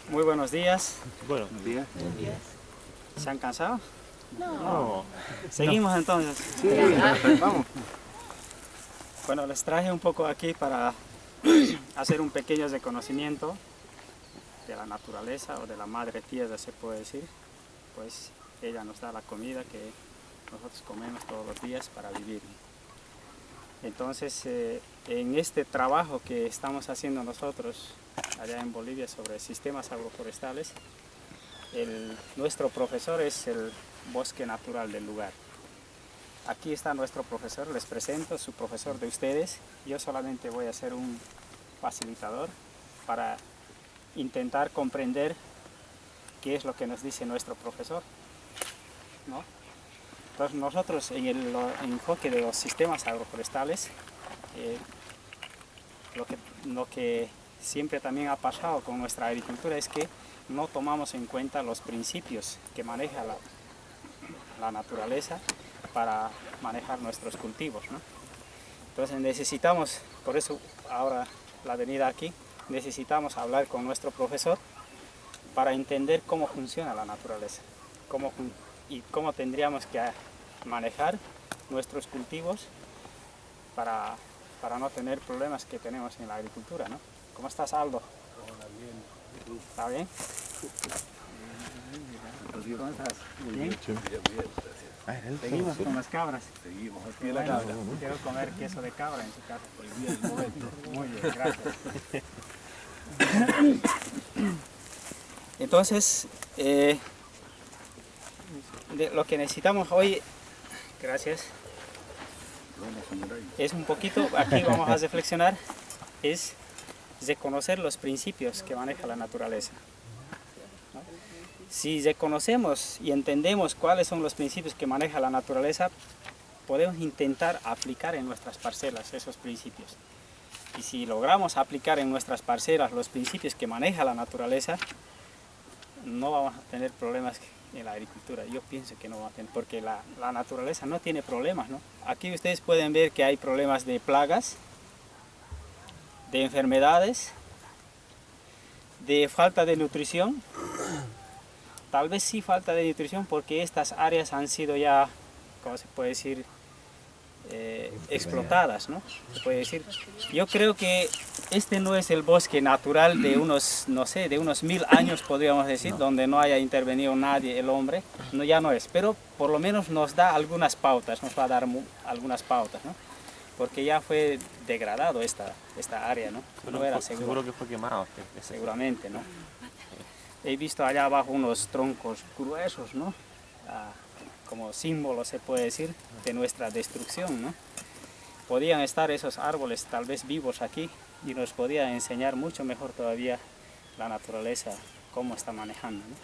Muy buenos días. Buenos días. ¿Se han cansado? No. ¿Seguimos entonces? Sí, vamos. Bueno, les traje un poco aquí para hacer un pequeño reconocimiento de la naturaleza o de la madre tierra, se puede decir. Pues ella nos da la comida que nosotros comemos todos los días para vivir. Entonces, en este trabajo que estamos haciendo nosotros allá en Bolivia sobre sistemas agroforestales, nuestro profesor es el bosque natural del lugar. Aquí está nuestro profesor, les presento, su profesor de ustedes. Yo solamente voy a ser un facilitador para intentar comprender qué es lo que nos dice nuestro profesor, ¿no? Entonces nosotros en el enfoque de los sistemas agroforestales, lo que siempre también ha pasado con nuestra agricultura es que no tomamos en cuenta los principios que maneja la naturaleza para manejar nuestros cultivos, ¿no? Entonces necesitamos, por eso ahora la venida aquí, necesitamos hablar con nuestro profesor para entender cómo funciona la naturaleza y cómo tendríamos que manejar nuestros cultivos para no tener problemas que tenemos en la agricultura, ¿no? ¿Cómo estás, Aldo? Hola, bien. ¿Está bien? ¿Cómo estás? ¿Bien? Bien, gracias. Seguimos con las cabras. Seguimos aquí Qué en la bueno. cabra. Quiero comer queso de cabra en su casa. Hoy día el momento. Muy bien, gracias. Entonces, lo que necesitamos hoy, gracias, es un poquito, aquí vamos a reflexionar, es reconocer los principios que maneja la naturaleza, ¿no? Si reconocemos y entendemos cuáles son los principios que maneja la naturaleza, podemos intentar aplicar en nuestras parcelas esos principios. Y si logramos aplicar en nuestras parcelas los principios que maneja la naturaleza, no vamos a tener problemas en la agricultura. Yo pienso que no va a tener, porque la naturaleza no tiene problemas, ¿no? Aquí ustedes pueden ver que hay problemas de plagas, de enfermedades, de falta de nutrición. Tal vez sí falta de nutrición porque estas áreas han sido ya, ¿cómo se puede decir? Explotadas, ¿no? Se puede decir. Yo creo que este no es el bosque natural de unos, no sé, de unos 1000 años, podríamos decir, donde no haya intervenido nadie, el hombre. No, ya no es, pero por lo menos nos da algunas pautas, nos va a dar algunas pautas, ¿no? Porque ya fue degradado esta área, ¿no? No era seguro. Seguro que fue quemado. Seguramente, ¿no? He visto allá abajo unos troncos gruesos, ¿no? Como símbolo, se puede decir, de nuestra destrucción, ¿no? Podían estar esos árboles tal vez vivos aquí y nos podía enseñar mucho mejor todavía la naturaleza, cómo está manejando, ¿no?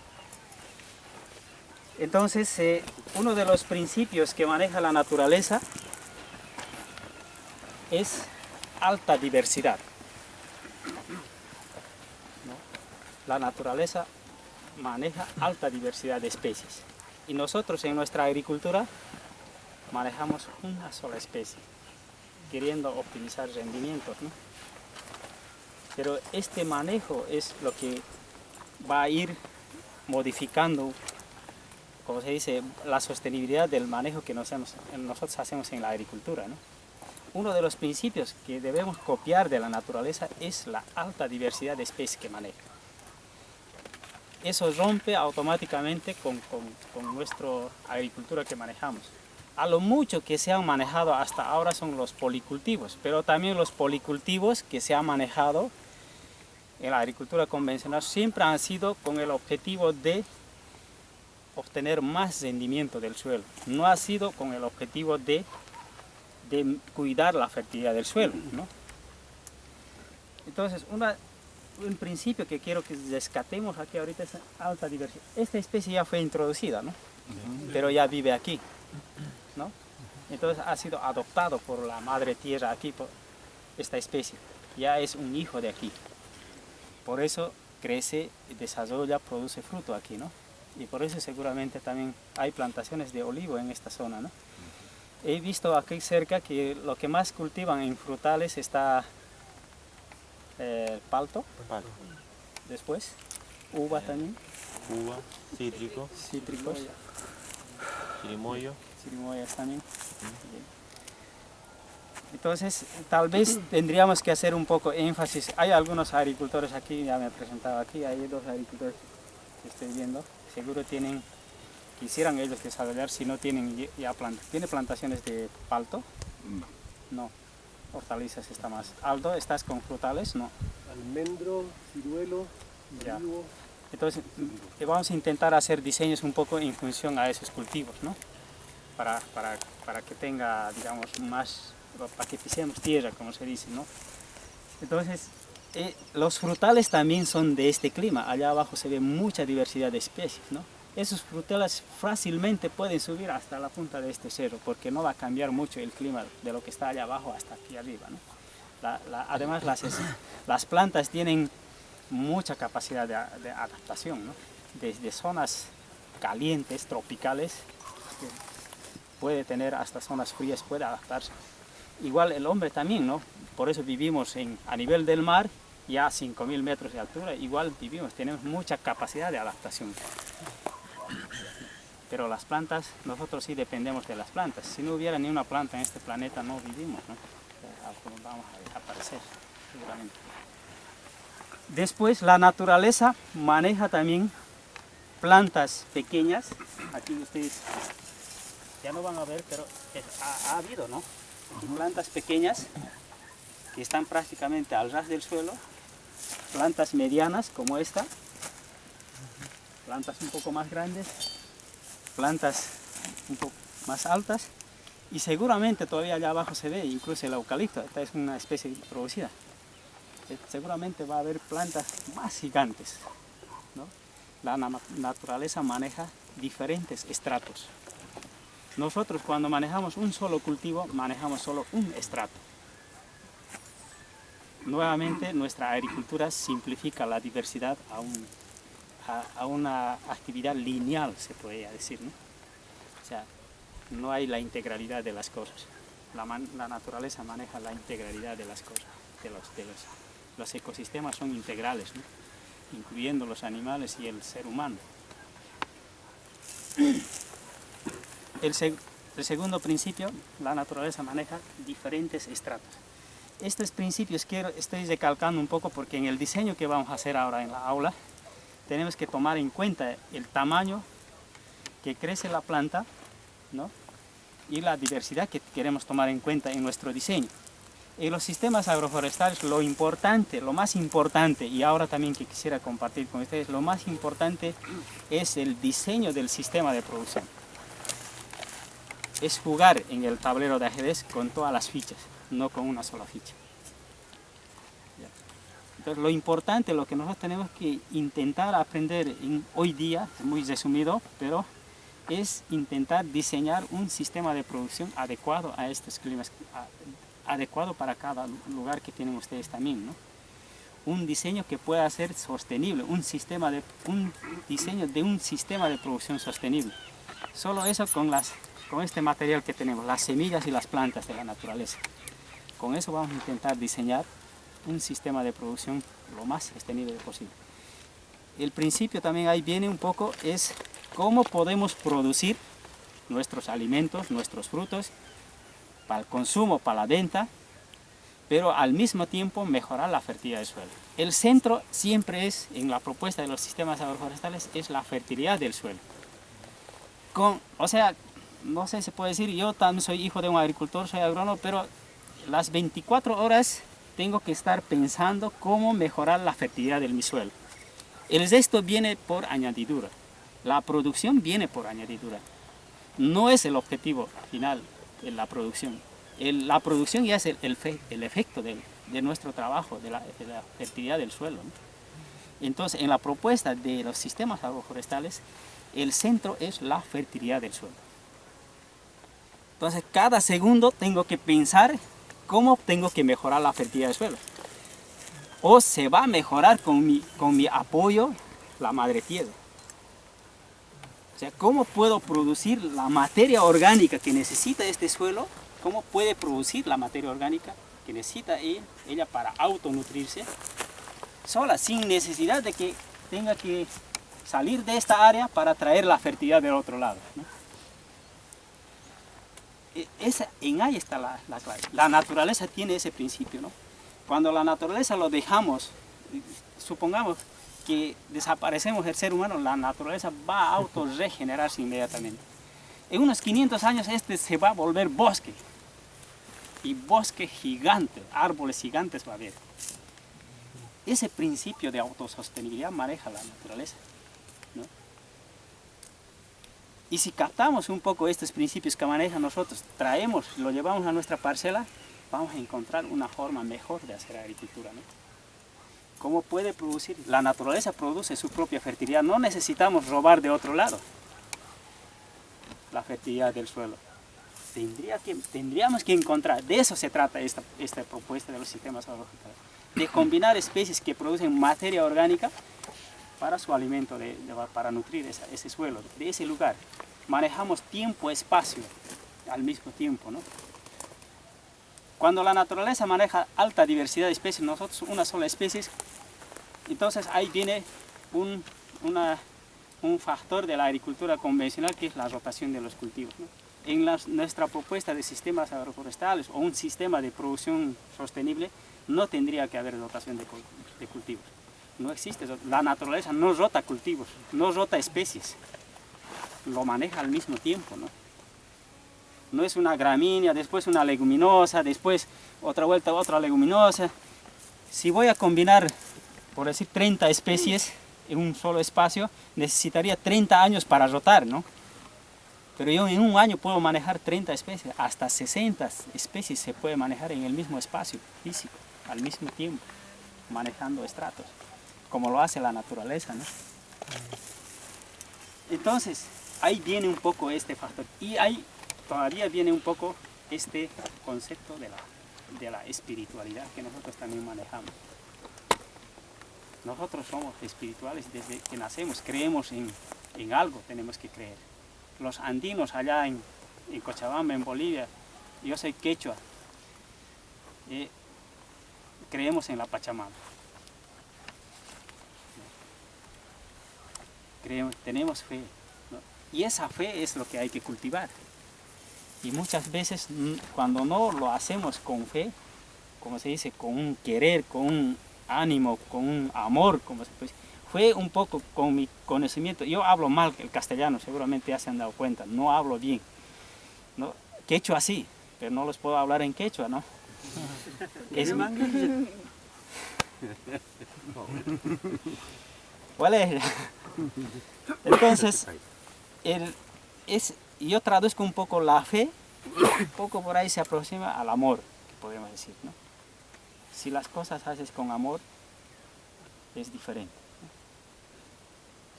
Entonces, uno de los principios que maneja la naturaleza es alta diversidad, ¿no? La naturaleza maneja alta diversidad de especies. Y nosotros en nuestra agricultura manejamos una sola especie, queriendo optimizar rendimientos, ¿no? Pero este manejo es lo que va a ir modificando, como se dice, la sostenibilidad del manejo que nosotros hacemos en la agricultura, ¿no? Uno de los principios que debemos copiar de la naturaleza es la alta diversidad de especies que maneja. Eso rompe automáticamente con nuestra agricultura que manejamos. A lo mucho que se han manejado hasta ahora son los policultivos, pero también los policultivos que se han manejado en la agricultura convencional siempre han sido con el objetivo de obtener más rendimiento del suelo. No ha sido con el objetivo de cuidar la fertilidad del suelo, ¿no? Entonces, un principio que quiero que rescatemos aquí ahorita es alta diversidad. Esta especie ya fue introducida, ¿no? Pero ya vive aquí, ¿no? Entonces ha sido adoptado por la madre tierra aquí, por esta especie. Ya es un hijo de aquí. Por eso crece, desarrolla, produce fruto aquí, ¿no? Y por eso seguramente también hay plantaciones de olivo en esta zona, ¿no? He visto aquí cerca que lo que más cultivan en frutales está palto, después uva también, Uva, cítrico, cítricos, chirimoyo. chirimoyas también. Entonces, tal vez tendríamos que hacer un poco énfasis. Hay algunos agricultores aquí, ya me he presentado aquí, hay dos agricultores que estoy viendo. Seguro quisieran ellos desarrollar si no tienen ya plantas. ¿Tiene plantaciones de palto? No. Hortalizas está más alto. ¿Estás con frutales? No. Almendro, ciruelo, Ya. olivo. Entonces, vamos a intentar hacer diseños un poco en función a esos cultivos, ¿no? Para que tenga, digamos, más, para que pisemos tierra, como se dice, ¿no? Entonces, los frutales también son de este clima. Allá abajo se ve mucha diversidad de especies, ¿no? Esos frutales fácilmente pueden subir hasta la punta de este cerro, porque no va a cambiar mucho el clima de lo que está allá abajo hasta aquí arriba, ¿no? Además, las plantas tienen mucha capacidad de adaptación, ¿no? Desde zonas calientes, tropicales, puede tener hasta zonas frías, puede adaptarse. Igual el hombre también, ¿no? Por eso vivimos a nivel del mar, ya a 5.000 metros de altura, igual tenemos mucha capacidad de adaptación. Pero las plantas, nosotros sí dependemos de las plantas. Si no hubiera ni una planta en este planeta, no vivimos, ¿no? Vamos a desaparecer, seguramente. Después, la naturaleza maneja también plantas pequeñas. Aquí ustedes ya no van a ver, pero ha habido, ¿no? Aquí plantas pequeñas que están prácticamente al ras del suelo. Plantas medianas como esta. Plantas un poco más grandes. Plantas un poco más altas. Y seguramente todavía allá abajo se ve incluso el eucalipto. Esta es una especie introducida. Seguramente va a haber plantas más gigantes, ¿no? La naturaleza maneja diferentes estratos. Nosotros cuando manejamos un solo cultivo, manejamos solo un estrato. Nuevamente nuestra agricultura simplifica la diversidad a una actividad lineal, se podría decir, ¿no? O sea, no hay la integralidad de las cosas. La naturaleza maneja la integralidad de las cosas, los ecosistemas son integrales, ¿no? Incluyendo los animales y el ser humano. El segundo principio, la naturaleza maneja diferentes estratos. Estos principios estoy recalcando un poco porque en el diseño que vamos a hacer ahora en la aula, tenemos que tomar en cuenta el tamaño que crece la planta, ¿no? Y la diversidad que queremos tomar en cuenta en nuestro diseño. En los sistemas agroforestales lo más importante, y ahora también que quisiera compartir con ustedes, lo más importante es el diseño del sistema de producción. Es jugar en el tablero de ajedrez con todas las fichas, no con una sola ficha. Entonces lo importante, lo que nosotros tenemos que intentar aprender hoy día, muy resumido, pero es intentar diseñar un sistema de producción adecuado a estos climas, adecuado para cada lugar que tienen ustedes también, ¿no? Un diseño que pueda ser sostenible, un diseño de un sistema de producción sostenible. Solo eso con este material que tenemos, las semillas y las plantas de la naturaleza. Con eso vamos a intentar diseñar un sistema de producción lo más sostenible posible. El principio también ahí viene un poco, es cómo podemos producir nuestros alimentos, nuestros frutos, para el consumo, para la venta, pero al mismo tiempo mejorar la fertilidad del suelo. El centro siempre es, en la propuesta de los sistemas agroforestales, es la fertilidad del suelo. O sea, no sé si se puede decir, yo también soy hijo de un agricultor, soy agrónomo, pero las 24 horas tengo que estar pensando cómo mejorar la fertilidad de mi suelo. El resto viene por añadidura. La producción viene por añadidura. No es el objetivo final en la producción. La producción ya es el efecto de nuestro trabajo, de la fertilidad del suelo, ¿no? Entonces, en la propuesta de los sistemas agroforestales, el centro es la fertilidad del suelo. Entonces, cada segundo tengo que pensar cómo tengo que mejorar la fertilidad del suelo. O se va a mejorar con mi apoyo la madre tierra. O sea, ¿cómo puedo producir la materia orgánica que necesita este suelo? ¿Cómo puede producir la materia orgánica que necesita ella para autonutrirse? Sola, sin necesidad de que tenga que salir de esta área para traer la fertilidad del otro lado, ¿no? En ahí está la clave. La naturaleza tiene ese principio, ¿no? Cuando la naturaleza lo dejamos, supongamos que desaparecemos el ser humano, la naturaleza va a autorregenerarse inmediatamente. En unos 500 años este se va a volver bosque. Y bosque gigante, árboles gigantes va a haber. Ese principio de autosostenibilidad maneja la naturaleza, ¿no? Y si captamos un poco estos principios que manejan nosotros, traemos, lo llevamos a nuestra parcela, vamos a encontrar una forma mejor de hacer agricultura, ¿no? ¿Cómo puede producir? La naturaleza produce su propia fertilidad, no necesitamos robar de otro lado la fertilidad del suelo. Tendríamos que encontrar, de eso se trata esta propuesta de los sistemas agroforestales, de combinar especies que producen materia orgánica para su alimento, para nutrir ese suelo, de ese lugar. Manejamos tiempo, espacio al mismo tiempo, ¿no? Cuando la naturaleza maneja alta diversidad de especies, nosotros una sola especie, entonces ahí viene un factor de la agricultura convencional que es la rotación de los cultivos, ¿no? En nuestra propuesta de sistemas agroforestales o un sistema de producción sostenible no tendría que haber rotación de cultivos. No existe, la naturaleza no rota cultivos, no rota especies, lo maneja al mismo tiempo, ¿no? No es una gramínea, después una leguminosa, después otra vuelta otra leguminosa. Si voy a combinar, por decir, 30 especies en un solo espacio, necesitaría 30 años para rotar, ¿no? Pero yo en un año puedo manejar 30 especies, hasta 60 especies se puede manejar en el mismo espacio físico, al mismo tiempo, manejando estratos, como lo hace la naturaleza, ¿no? Entonces, ahí viene un poco este factor, y ahí todavía viene un poco este concepto de la espiritualidad que nosotros también manejamos. Nosotros somos espirituales desde que nacemos, creemos en algo, tenemos que creer. Los andinos allá en Cochabamba, en Bolivia, yo soy quechua, creemos en la Pachamama. Tenemos fe, ¿no? Y esa fe es lo que hay que cultivar. Y muchas veces cuando no lo hacemos con fe, como se dice, con un querer, con un ánimo, con un amor, como se puede decir, fue un poco con mi conocimiento. Yo hablo mal el castellano, seguramente ya se han dado cuenta, no hablo bien, ¿no? Quechua sí, pero no los puedo hablar en quechua, ¿no? ¿Vale? Entonces, yo traduzco un poco la fe, un poco por ahí se aproxima al amor, que podemos decir, ¿no? Si las cosas haces con amor, es diferente.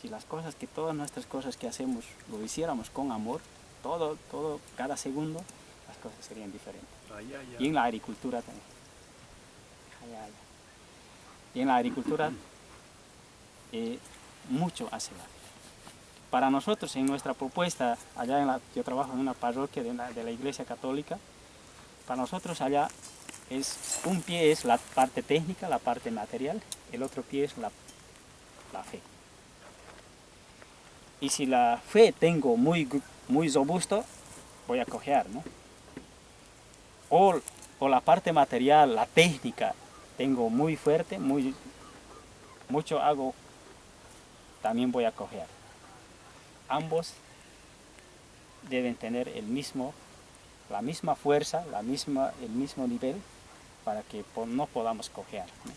Si las cosas, todas nuestras cosas que hacemos, lo hiciéramos con amor, todo, cada segundo, las cosas serían diferentes. Y en la agricultura también. Y en la agricultura, mucho hace la fe. Para nosotros, en nuestra propuesta, yo trabajo en una parroquia de la Iglesia Católica, para nosotros allá un pie es la parte técnica, la parte material, el otro pie es la fe. Y si la fe tengo muy robusto, voy a cojear, ¿no? O la parte material, la técnica, tengo muy fuerte, mucho hago, también voy a cojear. Ambos deben tener la misma fuerza, el mismo nivel, para que no podamos cojear, ¿no?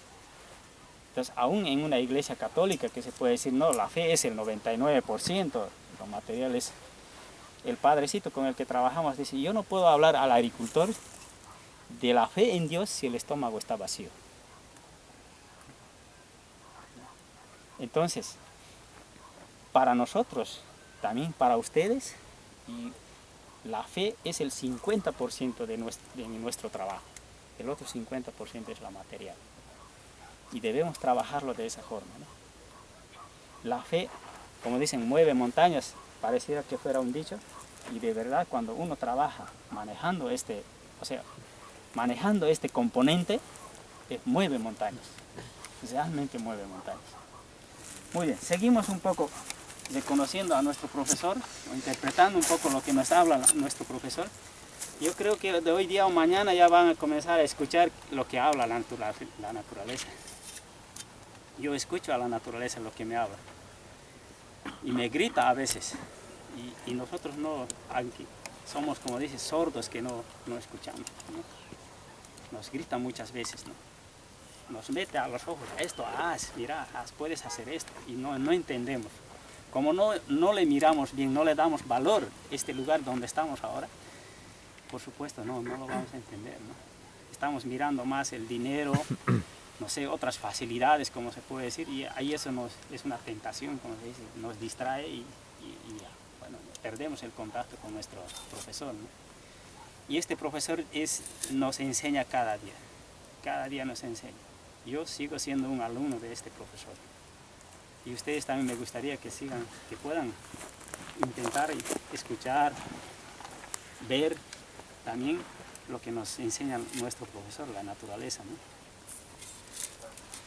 Entonces, aún en una iglesia católica que se puede decir, no, la fe es el 99%, lo material es... El padrecito con el que trabajamos dice, yo no puedo hablar al agricultor de la fe en Dios si el estómago está vacío. Entonces, para nosotros, también para ustedes, la fe es el 50% de nuestro trabajo. El otro 50% es la material. Y debemos trabajarlo de esa forma, ¿no? La fe, como dicen, mueve montañas, pareciera que fuera un dicho, y de verdad cuando uno trabaja manejando este componente, mueve montañas, realmente mueve montañas. Muy bien, seguimos un poco reconociendo a nuestro profesor, o interpretando un poco lo que nos habla nuestro profesor. Yo creo que de hoy día o mañana ya van a comenzar a escuchar lo que habla la naturaleza. Yo escucho a la naturaleza lo que me habla. Y me grita a veces. Y nosotros no, aunque somos, como dices, sordos que no escuchamos, ¿no? Nos grita muchas veces, ¿no? Nos mete a los ojos, esto haz, mira, puedes hacer esto. Y no entendemos. Como no le miramos bien, no le damos valor a este lugar donde estamos ahora, por supuesto no lo vamos a entender, ¿no? Estamos mirando más el dinero, no sé, otras facilidades, como se puede decir, y ahí eso es una tentación, como se dice, nos distrae y bueno, perdemos el contacto con nuestro profesor, ¿no? Y este profesor nos enseña cada día nos enseña. Yo sigo siendo un alumno de este profesor. Y ustedes también me gustaría que puedan intentar escuchar, ver también lo que nos enseña nuestro profesor, la naturaleza, ¿no?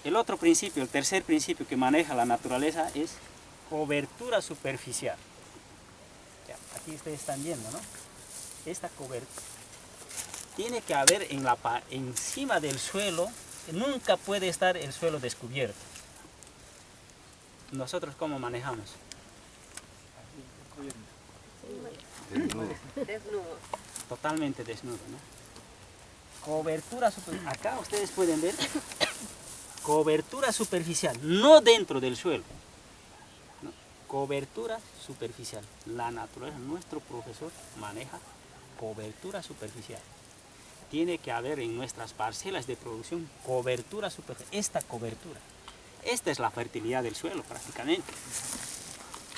El otro principio, el tercer principio que maneja la naturaleza es cobertura superficial. Ya, aquí ustedes están viendo, ¿no? Esta cobertura tiene que haber encima del suelo, nunca puede estar el suelo descubierto. ¿Nosotros cómo manejamos? Desnudo. Totalmente desnudo, ¿no? Cobertura superficial. Acá ustedes pueden ver cobertura superficial, no dentro del suelo, ¿no? Cobertura superficial. La naturaleza, nuestro profesor maneja cobertura superficial. Tiene que haber en nuestras parcelas de producción cobertura superficial. Esta es la fertilidad del suelo prácticamente.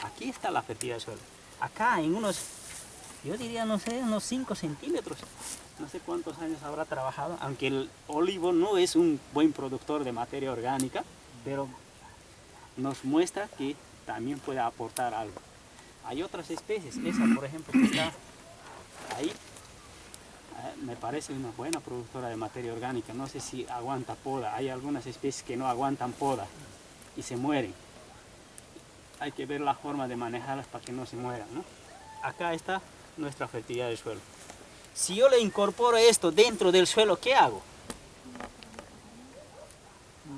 Aquí está la fertilidad del suelo. Acá en yo diría, no sé, unos 5 centímetros. No sé cuántos años habrá trabajado, aunque el olivo no es un buen productor de materia orgánica, pero nos muestra que también puede aportar algo. Hay otras especies, esa por ejemplo que está ahí, me parece una buena productora de materia orgánica. No sé si aguanta poda. Hay algunas especies que no aguantan poda y se mueren. Hay que ver la forma de manejarlas para que no se mueran, ¿no? Acá está nuestra fertilidad del suelo. Si yo le incorporo esto dentro del suelo, ¿qué hago?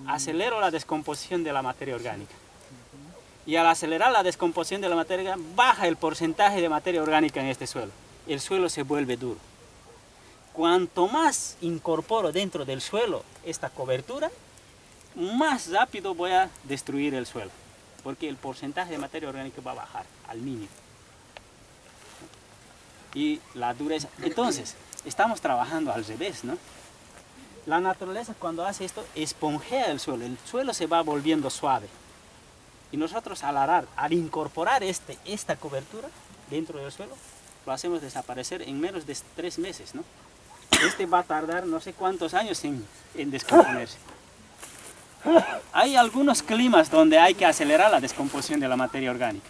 Acelero la descomposición de la materia orgánica. Y al acelerar la descomposición de la materia orgánica, baja el porcentaje de materia orgánica en este suelo. El suelo se vuelve duro. Cuanto más incorporo dentro del suelo esta cobertura, más rápido voy a destruir el suelo, porque el porcentaje de materia orgánica va a bajar al mínimo. Y la dureza. Entonces, estamos trabajando al revés, ¿no? La naturaleza cuando hace esto, esponjea el suelo se va volviendo suave. Y nosotros al incorporar esta cobertura dentro del suelo, lo hacemos desaparecer en menos de 3 meses, ¿no? Este va a tardar no sé cuántos años en descomponerse. Hay algunos climas donde hay que acelerar la descomposición de la materia orgánica.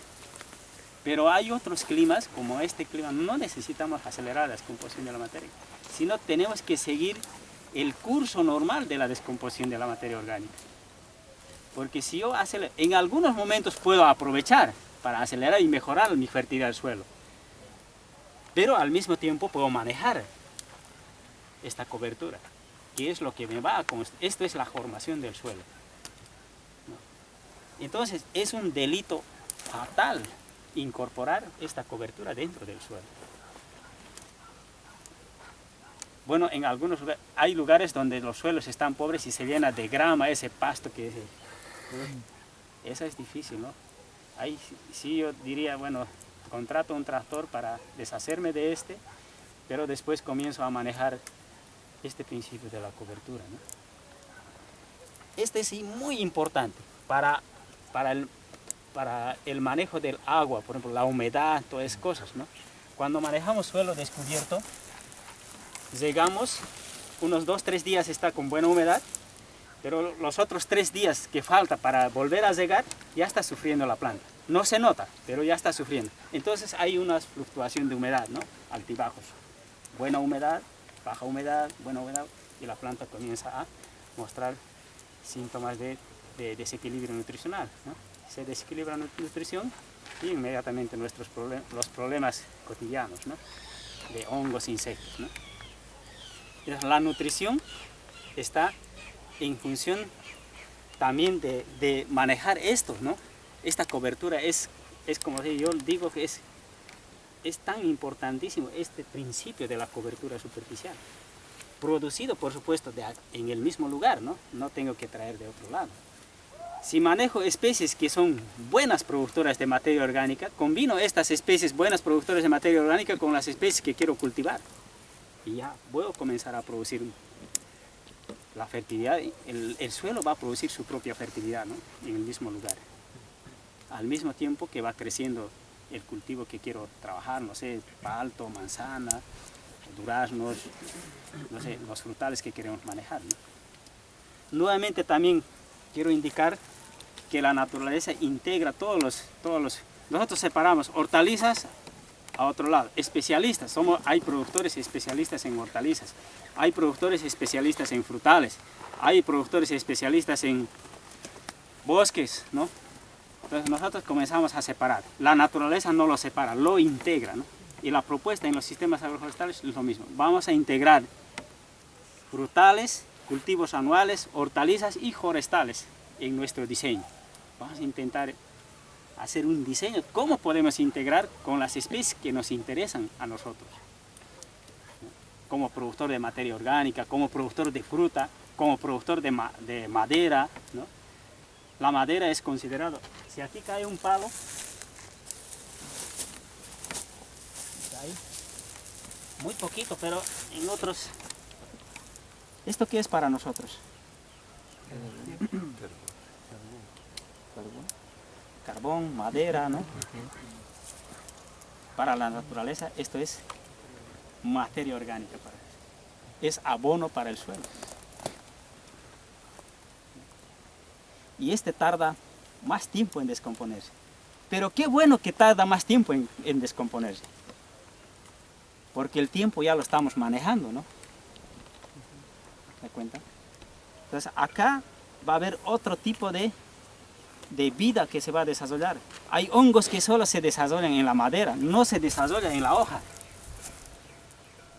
Pero hay otros climas, como este clima, no necesitamos acelerar la descomposición de la materia, sino tenemos que seguir el curso normal de la descomposición de la materia orgánica. Porque si yo acelero, en algunos momentos puedo aprovechar para acelerar y mejorar mi fertilidad del suelo. Pero al mismo tiempo puedo manejar esta cobertura, que es lo que me va a construir. Esto es la formación del suelo, ¿no? Entonces es un delito fatal incorporar esta cobertura dentro del suelo. Bueno, en algunos lugares, hay lugares donde los suelos están pobres y se llena de grama, ese pasto que... Eso es difícil, ¿no? Ahí sí yo diría, bueno, contrato un tractor para deshacerme de pero después comienzo a manejar este principio de la cobertura, ¿no? Este sí muy importante para el manejo del agua, por ejemplo, la humedad, todas esas cosas, ¿no? Cuando manejamos suelo descubierto, llegamos, unos 2-3 días está con buena humedad, pero los otros 3 días que falta para volver a llegar, ya está sufriendo la planta. No se nota, pero ya está sufriendo. Entonces hay una fluctuación de humedad, ¿no? Altibajos. Buena humedad, baja humedad, buena humedad, y la planta comienza a mostrar síntomas de desequilibrio nutricional, ¿no? se desequilibra la nutrición y inmediatamente los problemas cotidianos, ¿no? De hongos, insectos, ¿no? Entonces, la nutrición está en función también de manejar esto, ¿no? Esta cobertura es como yo digo que es tan importantísimo este principio de la cobertura superficial. Producido, por supuesto, en el mismo lugar, ¿no? No tengo que traer de otro lado. Si manejo especies que son buenas productoras de materia orgánica, combino estas especies buenas productoras de materia orgánica con las especies que quiero cultivar. Y ya puedo comenzar a producir la fertilidad. El suelo va a producir su propia fertilidad, ¿no? En el mismo lugar. Al mismo tiempo que va creciendo el cultivo que quiero trabajar, no sé, palto, manzana, duraznos, no sé, los frutales que queremos manejar, ¿no? Nuevamente también quiero indicar que la naturaleza integra todos los nosotros separamos hortalizas a otro lado, especialistas, hay productores especialistas en hortalizas, hay productores especialistas en frutales, hay productores especialistas en bosques, ¿no? Entonces nosotros comenzamos a separar, la naturaleza no lo separa, lo integra, ¿no? Y la propuesta en los sistemas agroforestales es lo mismo, vamos a integrar frutales, cultivos anuales, hortalizas y forestales en nuestro diseño. Vamos a intentar hacer un diseño, cómo podemos integrar con las especies que nos interesan a nosotros. Como productor de materia orgánica, como productor de fruta, como productor de madera, ¿no? La madera es considerado, si aquí cae un palo, ahí, muy poquito, pero en otros, ¿esto qué es para nosotros? Carbón, madera, ¿no? Para la naturaleza esto es materia orgánica, es abono para el suelo. Y este tarda más tiempo en descomponerse. Pero qué bueno que tarda más tiempo en descomponerse. Porque el tiempo ya lo estamos manejando, ¿no? ¿Se da cuenta? Entonces acá va a haber otro tipo de vida que se va a desarrollar. Hay hongos que solo se desarrollan en la madera, no se desarrollan en la hoja,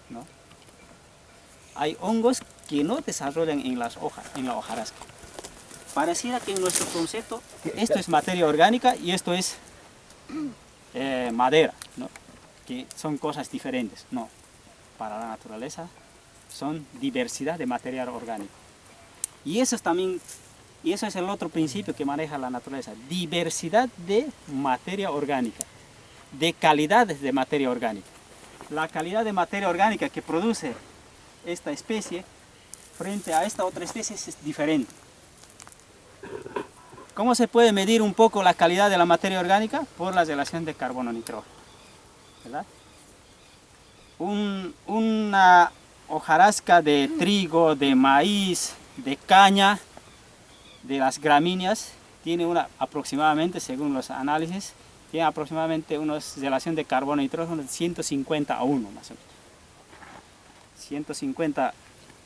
¿no? Hay hongos que no desarrollan en las hojas, en la hojarasca. Pareciera que en nuestro concepto esto es materia orgánica y esto es madera, ¿no? Que son cosas diferentes. No, para la naturaleza son diversidad de material orgánico. Y eso es el otro principio que maneja la naturaleza, diversidad de materia orgánica, de calidades de materia orgánica. La calidad de materia orgánica que produce esta especie frente a esta otra especie es diferente. ¿Cómo se puede medir un poco la calidad de la materia orgánica? Por la relación de carbono-nitrógeno, ¿verdad? Una hojarasca de trigo, de maíz, de caña, de las gramíneas, tiene aproximadamente, según los análisis, tiene aproximadamente una relación de carbono-nitrógeno de 150 a 1, más o menos. 150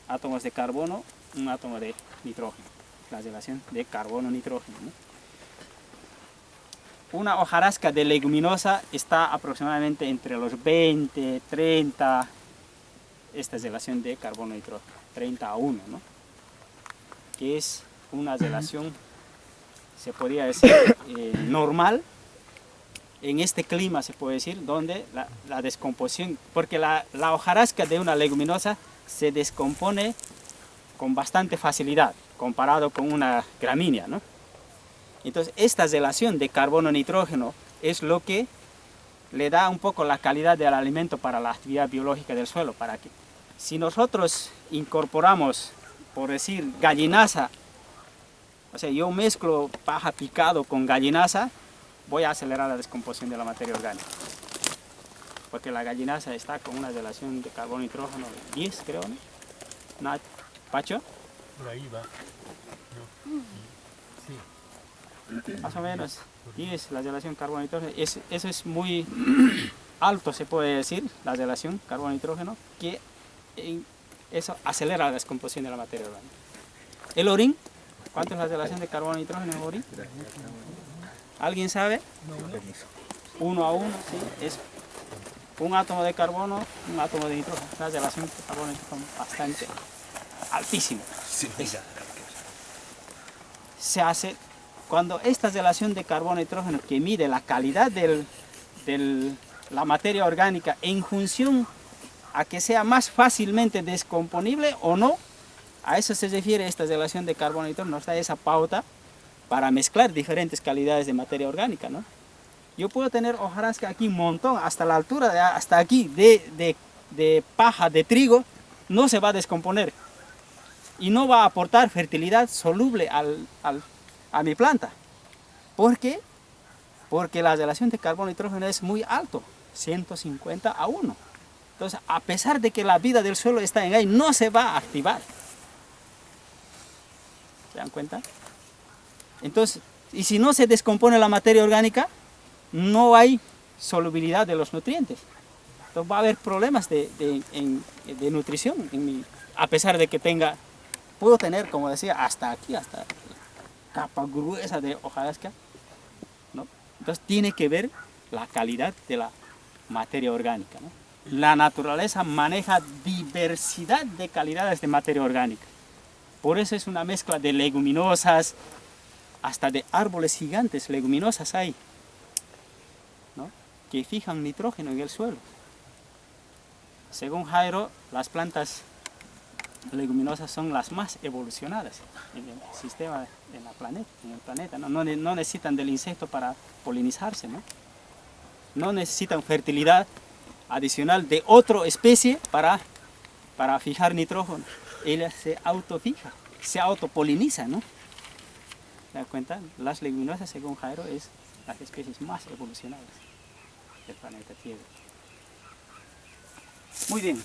átomos de carbono, un átomo de nitrógeno. La relación de carbono-nitrógeno, ¿no? Una hojarasca de leguminosa está aproximadamente entre los 20, 30, esta relación de carbono-nitrógeno, 30 a 1, ¿no? Que es una relación, se podría decir, normal, en este clima se puede decir, donde la descomposición, porque la hojarasca de una leguminosa se descompone con bastante facilidad, comparado con una gramínea, ¿no? Entonces, esta relación de carbono-nitrógeno es lo que le da un poco la calidad del alimento para la actividad biológica del suelo, para que si nosotros incorporamos, por decir, gallinaza, o sea, yo mezclo paja picado con gallinaza, voy a acelerar la descomposición de la materia orgánica. Porque la gallinaza está con una relación de carbono-nitrógeno de 10, creo, ¿no? ¿Pacho? Por ahí va. Sí. Más o menos 10 la relación carbono-nitrógeno. Eso es muy alto, se puede decir, la relación carbono-nitrógeno, que eso acelera la descomposición de la materia orgánica. El orín, ¿cuánto es la relación de carbono-nitrógeno en el orín? ¿Alguien sabe? Uno a uno, sí, es un átomo de carbono, un átomo de nitrógeno. La relación de carbono y nitrógeno es bastante altísima. Se hace cuando esta relación de carbono y nitrógeno que mide la calidad de la materia orgánica en función a que sea más fácilmente descomponible o no, a eso se refiere esta relación de carbono y nitrógeno, nos da esa pauta para mezclar diferentes calidades de materia orgánica, ¿no? Yo puedo tener hojarasca aquí un montón, hasta la altura, hasta aquí, de paja de trigo, no se va a descomponer y no va a aportar fertilidad soluble a mi planta. ¿Por qué? Porque la relación de carbono y nitrógeno es muy alto, 150 a 1. Entonces, a pesar de que la vida del suelo está en ahí, no se va a activar. ¿Se dan cuenta? Entonces, y si no se descompone la materia orgánica, no hay solubilidad de los nutrientes. Entonces va a haber problemas de nutrición, a pesar de que puedo tener, como decía, hasta aquí, hasta capa gruesa de hojarasca, ¿no? Entonces tiene que ver la calidad de la materia orgánica, ¿no? La naturaleza maneja diversidad de calidades de materia orgánica. Por eso es una mezcla de leguminosas, hasta de árboles gigantes, leguminosas hay, ¿no? Que fijan nitrógeno en el suelo. Según Jairo, las plantas leguminosas son las más evolucionadas en el sistema, en el planeta, ¿no? No necesitan del insecto para polinizarse, ¿no? No necesitan fertilidad adicional de otra especie para fijar nitrógeno. Ella se autofija, se autopoliniza, ¿no? ¿Se da cuenta? Las leguminosas, según Jairo, es las especies más evolucionadas del planeta Tierra. Muy bien.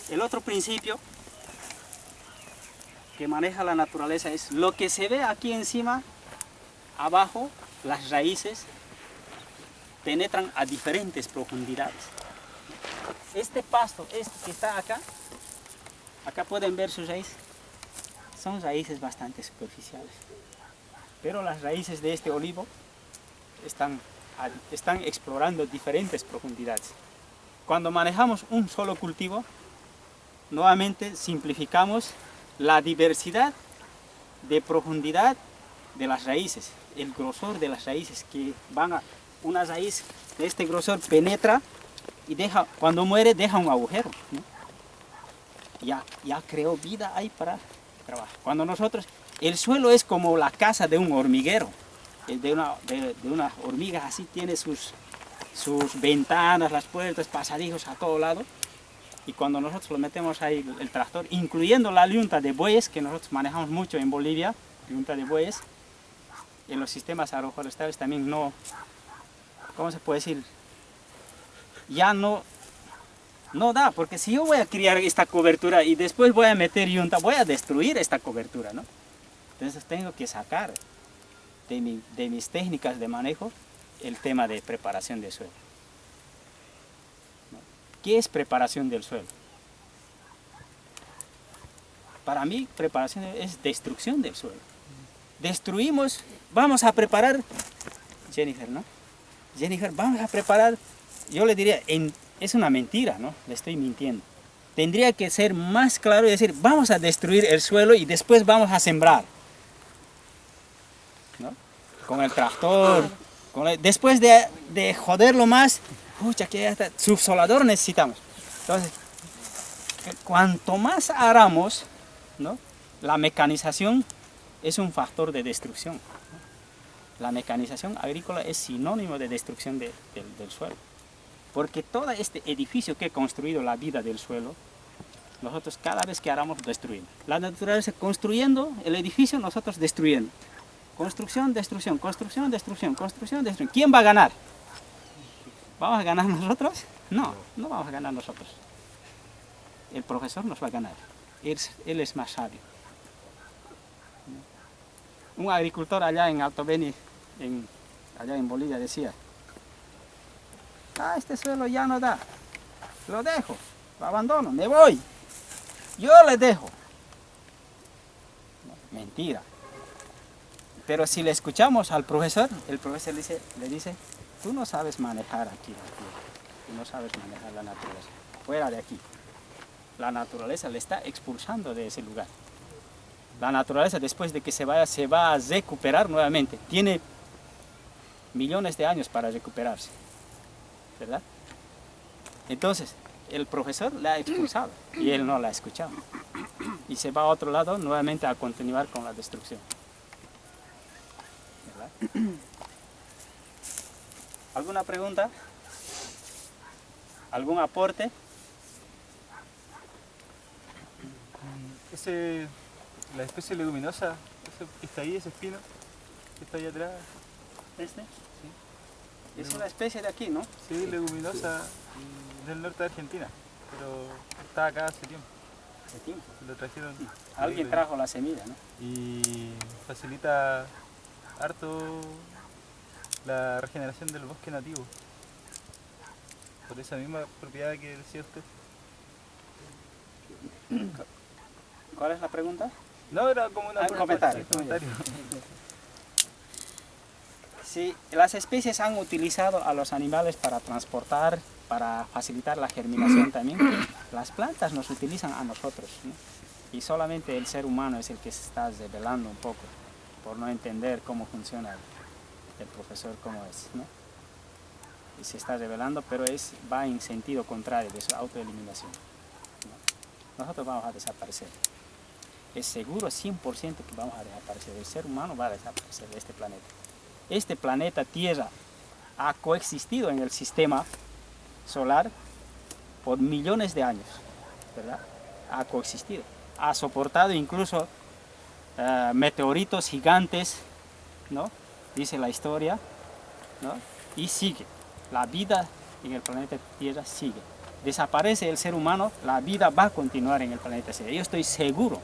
El otro principio que maneja la naturaleza es lo que se ve aquí encima, abajo, las raíces penetran a diferentes profundidades. Este pasto, que está acá pueden ver sus raíces, son raíces bastante superficiales. Pero las raíces de este olivo están explorando diferentes profundidades. Cuando manejamos un solo cultivo, nuevamente simplificamos la diversidad de profundidad de las raíces, el grosor de las raíces que una raíz de este grosor penetra y cuando muere deja un agujero, ¿no? Ya creó vida ahí para trabajar. Cuando el suelo es como la casa de un hormiguero, de una hormiga, así tiene sus ventanas, las puertas, pasadizos a todo lado. Y cuando nosotros lo metemos ahí el tractor, incluyendo la yunta de bueyes, que nosotros manejamos mucho en Bolivia, yunta de bueyes, en los sistemas agroforestales también no, ¿cómo se puede decir? Ya no da, porque si yo voy a criar esta cobertura y después voy a meter yunta, voy a destruir esta cobertura, ¿no? Entonces tengo que sacar de mis técnicas de manejo el tema de preparación de suelo. ¿Qué es preparación del suelo? Para mí, preparación es destrucción del suelo. Destruimos, vamos a preparar, Jennifer, ¿no? Jennifer, vamos a preparar, yo le diría, es una mentira, ¿no? Le estoy mintiendo. Tendría que ser más claro y decir, vamos a destruir el suelo y después vamos a sembrar, ¿no? Con el tractor, después de joderlo más, pucha, que ya está, subsolador necesitamos. Entonces, cuanto más aramos, ¿no? La mecanización es un factor de destrucción, ¿no? La mecanización agrícola es sinónimo de destrucción del suelo. Porque todo este edificio que ha construido la vida del suelo, nosotros cada vez que aramos destruimos. La naturaleza construyendo el edificio, nosotros destruyendo. Construcción, destrucción, construcción, destrucción, construcción, destrucción. ¿Quién va a ganar? ¿Vamos a ganar nosotros? No, no vamos a ganar nosotros. El profesor nos va a ganar. Él es más sabio. Un agricultor allá en Alto Beni, allá en Bolivia, decía, este suelo ya no da, lo dejo, lo abandono, me voy, yo le dejo. No, mentira. Pero si le escuchamos al profesor, el profesor le dice, tú no sabes manejar aquí la tierra, tú no sabes manejar la naturaleza, fuera de aquí. La naturaleza le está expulsando de ese lugar. La naturaleza, después de que se vaya, se va a recuperar nuevamente. Tiene millones de años para recuperarse, ¿verdad? Entonces, el profesor la ha expulsado y él no la ha escuchado. Y se va a otro lado nuevamente a continuar con la destrucción, ¿verdad? ¿Alguna pregunta? ¿Algún aporte? La especie leguminosa, ese que está ahí, ese espino, que está ahí atrás. ¿Este? Sí. Es una especie de aquí, ¿no? Sí, leguminosa del norte de Argentina, pero está acá hace tiempo. De tiempo. Lo trajeron. Alguien trajo la semilla, ¿no? Y facilita harto la regeneración del bosque nativo. Por esa misma propiedad que decía usted. ¿Cuál es la pregunta? No, era como una Un comentario. Sí, las especies han utilizado a los animales para transportar, para facilitar la germinación también. Las plantas nos utilizan a nosotros, ¿no? Y solamente el ser humano es el que se está rebelando un poco por no entender cómo funciona el profesor, cómo es, ¿no? Y se está rebelando, pero va en sentido contrario de su autoeliminación, ¿no? Nosotros vamos a desaparecer. Es seguro 100% que vamos a desaparecer. El ser humano va a desaparecer de este planeta. Este planeta Tierra ha coexistido en el sistema solar por millones de años, ¿verdad? Ha coexistido. Ha soportado incluso meteoritos gigantes, ¿no? Dice la historia, ¿no? Y sigue. La vida en el planeta Tierra sigue. Desaparece el ser humano, la vida va a continuar en el planeta Tierra. Yo estoy seguro,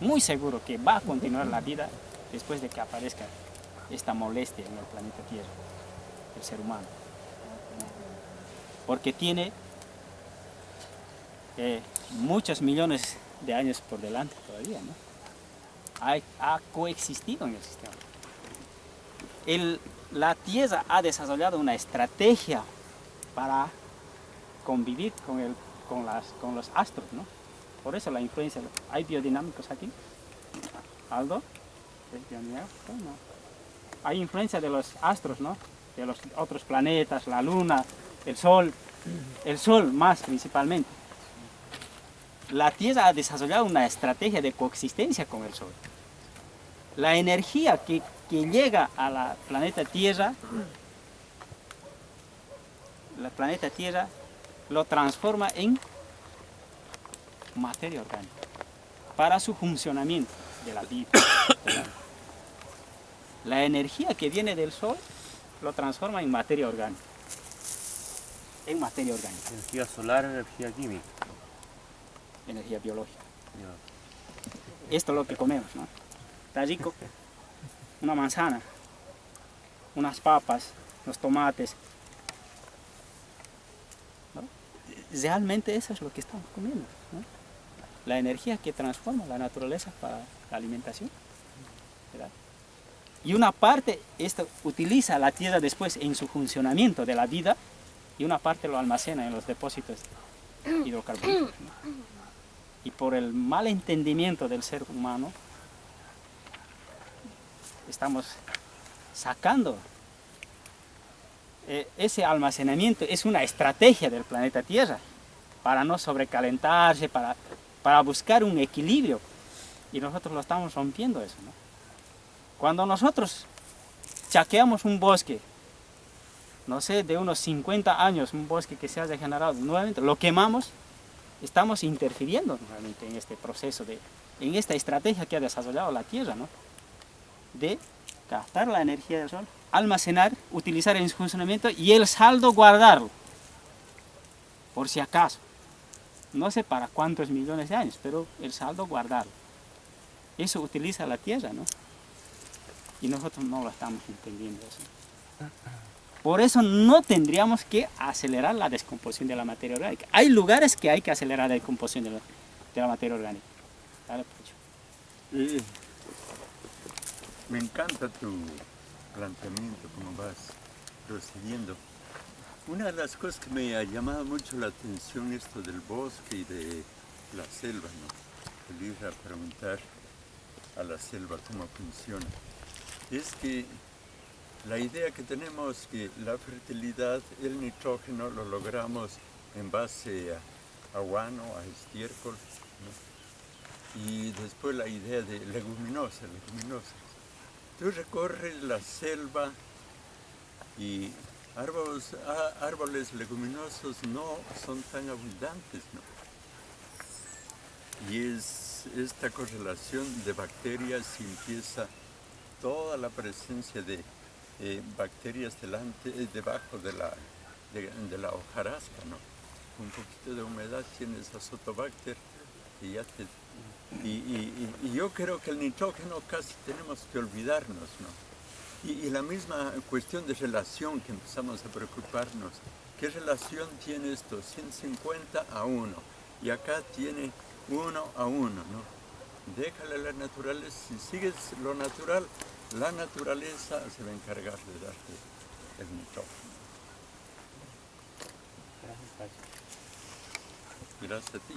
muy seguro que va a continuar la vida después de que aparezca esta molestia en el planeta Tierra, el ser humano. Porque tiene muchos millones de años por delante todavía, ¿no? Ha coexistido en el sistema. La Tierra ha desarrollado una estrategia para convivir con los astros, ¿no? Por eso la influencia. ¿Hay biodinámicos aquí? ¿Aldo? ¿Es biodinámico? No. Hay influencia de los astros, ¿no? De los otros planetas, la luna, el sol más principalmente. La Tierra ha desarrollado una estrategia de coexistencia con el sol. La energía que llega a la planeta Tierra, lo transforma en materia orgánica para su funcionamiento de la vida. La energía que viene del sol lo transforma en materia orgánica. Energía solar, energía química. Energía biológica. Esto es lo que comemos, ¿no? Está rico. Una manzana, unas papas, los tomates, ¿no? Realmente eso es lo que estamos comiendo, ¿no? La energía que transforma la naturaleza para la alimentación, ¿verdad? Y una parte, esto utiliza la tierra después en su funcionamiento de la vida, y una parte lo almacena en los depósitos hidrocarburíferos, ¿no? Y por el mal entendimiento del ser humano, estamos sacando ese almacenamiento. Es una estrategia del planeta Tierra para no sobrecalentarse, para buscar un equilibrio, y nosotros lo estamos rompiendo eso, ¿no? Cuando nosotros chaqueamos un bosque, no sé, de unos 50 años, un bosque que se ha regenerado nuevamente, lo quemamos, estamos interfiriendo nuevamente en este proceso, en esta estrategia que ha desarrollado la Tierra, ¿no? De captar la energía del sol, almacenar, utilizar en su funcionamiento y el saldo guardarlo, por si acaso. No sé para cuántos millones de años, pero el saldo guardarlo. Eso utiliza la Tierra, ¿no? Y nosotros no lo estamos entendiendo eso. Por eso no tendríamos que acelerar la descomposición de la materia orgánica. Hay lugares que hay que acelerar la descomposición de la materia orgánica. Dale, Pucho. Me encanta tu planteamiento, cómo vas procediendo. Una de las cosas que me ha llamado mucho la atención esto del bosque y de la selva, ¿no? El ir a preguntar a la selva cómo funciona. Es que la idea que tenemos que la fertilidad, el nitrógeno lo logramos en base a guano, a estiércol, ¿no? Y después la idea de leguminosas. Tú recorres la selva y árboles leguminosos no son tan abundantes, ¿no? Y es esta correlación de bacterias y empieza toda la presencia de bacterias debajo de la hojarasca, ¿no? Un poquito de humedad tienes azotobacter y ya te... Y yo creo que el nitrógeno casi tenemos que olvidarnos, ¿no? Y la misma cuestión de relación que empezamos a preocuparnos. ¿Qué relación tiene esto? 150 a 1. Y acá tiene 1 a 1, ¿no? Déjale a la naturaleza. Si sigues lo natural, la naturaleza se va a encargar de darte el nitrógeno. Gracias a ti.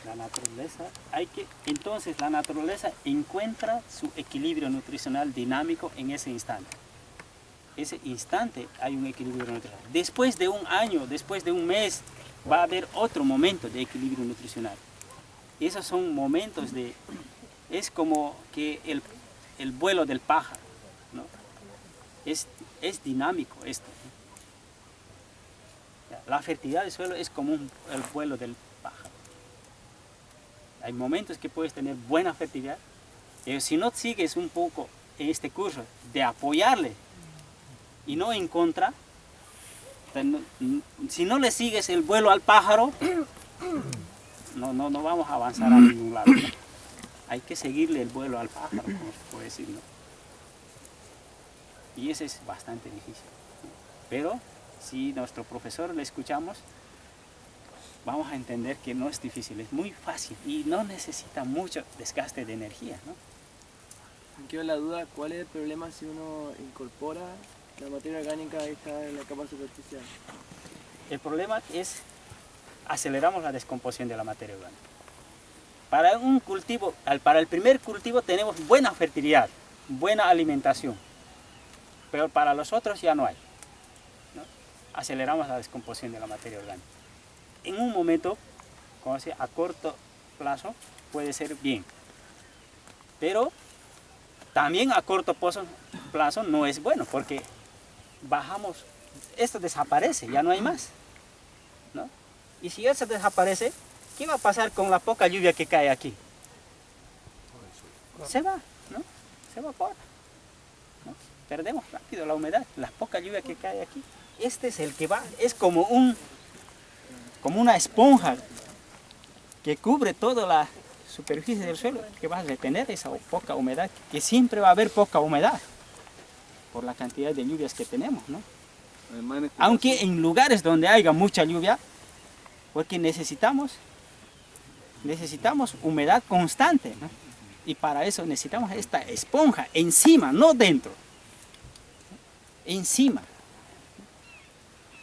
La naturaleza, entonces la naturaleza encuentra su equilibrio nutricional dinámico en ese instante. Ese instante hay un equilibrio nutricional. Después de un año, después de un mes, va a haber otro momento de equilibrio nutricional. Esos son momentos es como que el vuelo del pájaro, ¿no? Es dinámico esto. La fertilidad del suelo es como el vuelo del pájaro. Hay momentos que puedes tener buena fertilidad, pero si no sigues un poco en este curso de apoyarle y no en contra, si no le sigues el vuelo al pájaro, no vamos a avanzar a ningún lado, ¿no? Hay que seguirle el vuelo al pájaro, como se puede decir, ¿no? Y eso es bastante difícil, ¿no? Pero si nuestro profesor le escuchamos, vamos a entender que no es difícil, es muy fácil y no necesita mucho desgaste de energía, ¿no? Me queda la duda, ¿cuál es el problema si uno incorpora la materia orgánica esta en la capa superficial? El problema es aceleramos la descomposición de la materia orgánica. Para un cultivo, para el primer cultivo tenemos buena fertilidad, buena alimentación, pero para los otros ya no hay, ¿no? Aceleramos la descomposición de la materia orgánica. En un momento, como decía, a corto plazo puede ser bien, pero también a corto plazo no es bueno porque bajamos, esto desaparece, ya no hay más, ¿no? Y si eso desaparece, ¿qué va a pasar con la poca lluvia que cae aquí? Se va, ¿no? Se evapora, ¿no? Perdemos rápido la humedad, la poca lluvia que cae aquí. Este es el que va, es como una esponja que cubre toda la superficie del suelo, que va a retener esa poca humedad, que siempre va a haber poca humedad por la cantidad de lluvias que tenemos, ¿no? Aunque en lugares donde haya mucha lluvia, porque necesitamos humedad constante, ¿no? Y para eso necesitamos esta esponja encima, no dentro, encima.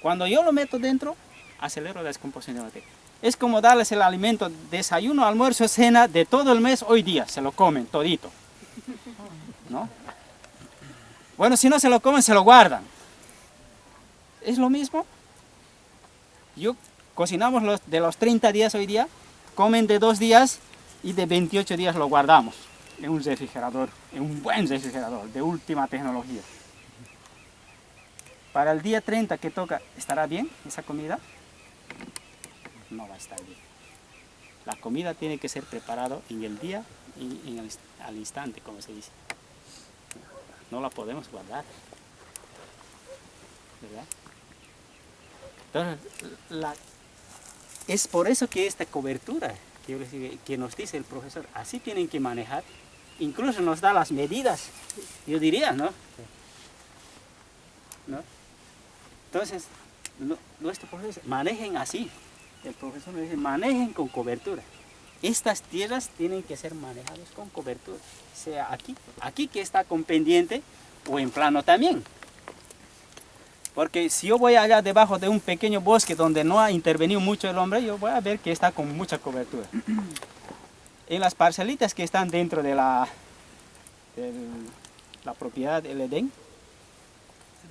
Cuando yo lo meto dentro, acelero la descomposición de la materia. Es como darles el alimento, desayuno, almuerzo, cena de todo el mes hoy día, se lo comen todito, ¿no? Bueno, si no se lo comen, se lo guardan. Es lo mismo. Cocinamos de los 30 días hoy día, comen de 2 días y de 28 días lo guardamos en un refrigerador, en un buen refrigerador de última tecnología. Para el día 30 que toca, ¿estará bien esa comida? No va a estar bien. La comida tiene que ser preparada en el día y al instante, como se dice. No la podemos guardar, ¿verdad? Entonces, es por eso que esta cobertura que nos dice el profesor, así tienen que manejar, incluso nos da las medidas, yo diría, ¿no? Entonces, nuestro profesor, manejen así. El profesor nos dice, manejen con cobertura. estas tierras tienen que ser manejadas con cobertura, sea aquí que está con pendiente o en plano también. Porque si yo voy allá debajo de un pequeño bosque donde no ha intervenido mucho el hombre, yo voy a ver que está con mucha cobertura. En las parcelitas que están dentro de la propiedad del Edén,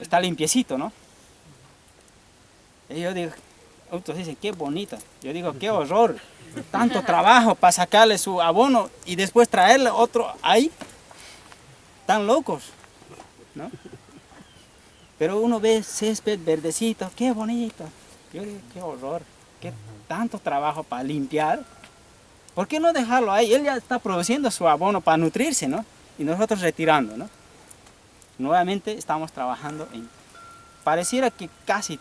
está limpiecito, ¿no? Y yo digo, otros dicen, qué bonito. Yo digo, qué horror. Tanto trabajo para sacarle su abono y después traerle otro ahí. Tan locos, ¿no? Pero uno ve césped verdecito, qué bonito. Yo digo, qué horror, qué tanto trabajo para limpiar. ¿Por qué no dejarlo ahí? Él ya está produciendo su abono para nutrirse, ¿no? Y nosotros retirando, ¿no? Nuevamente estamos trabajando en... Pareciera que casi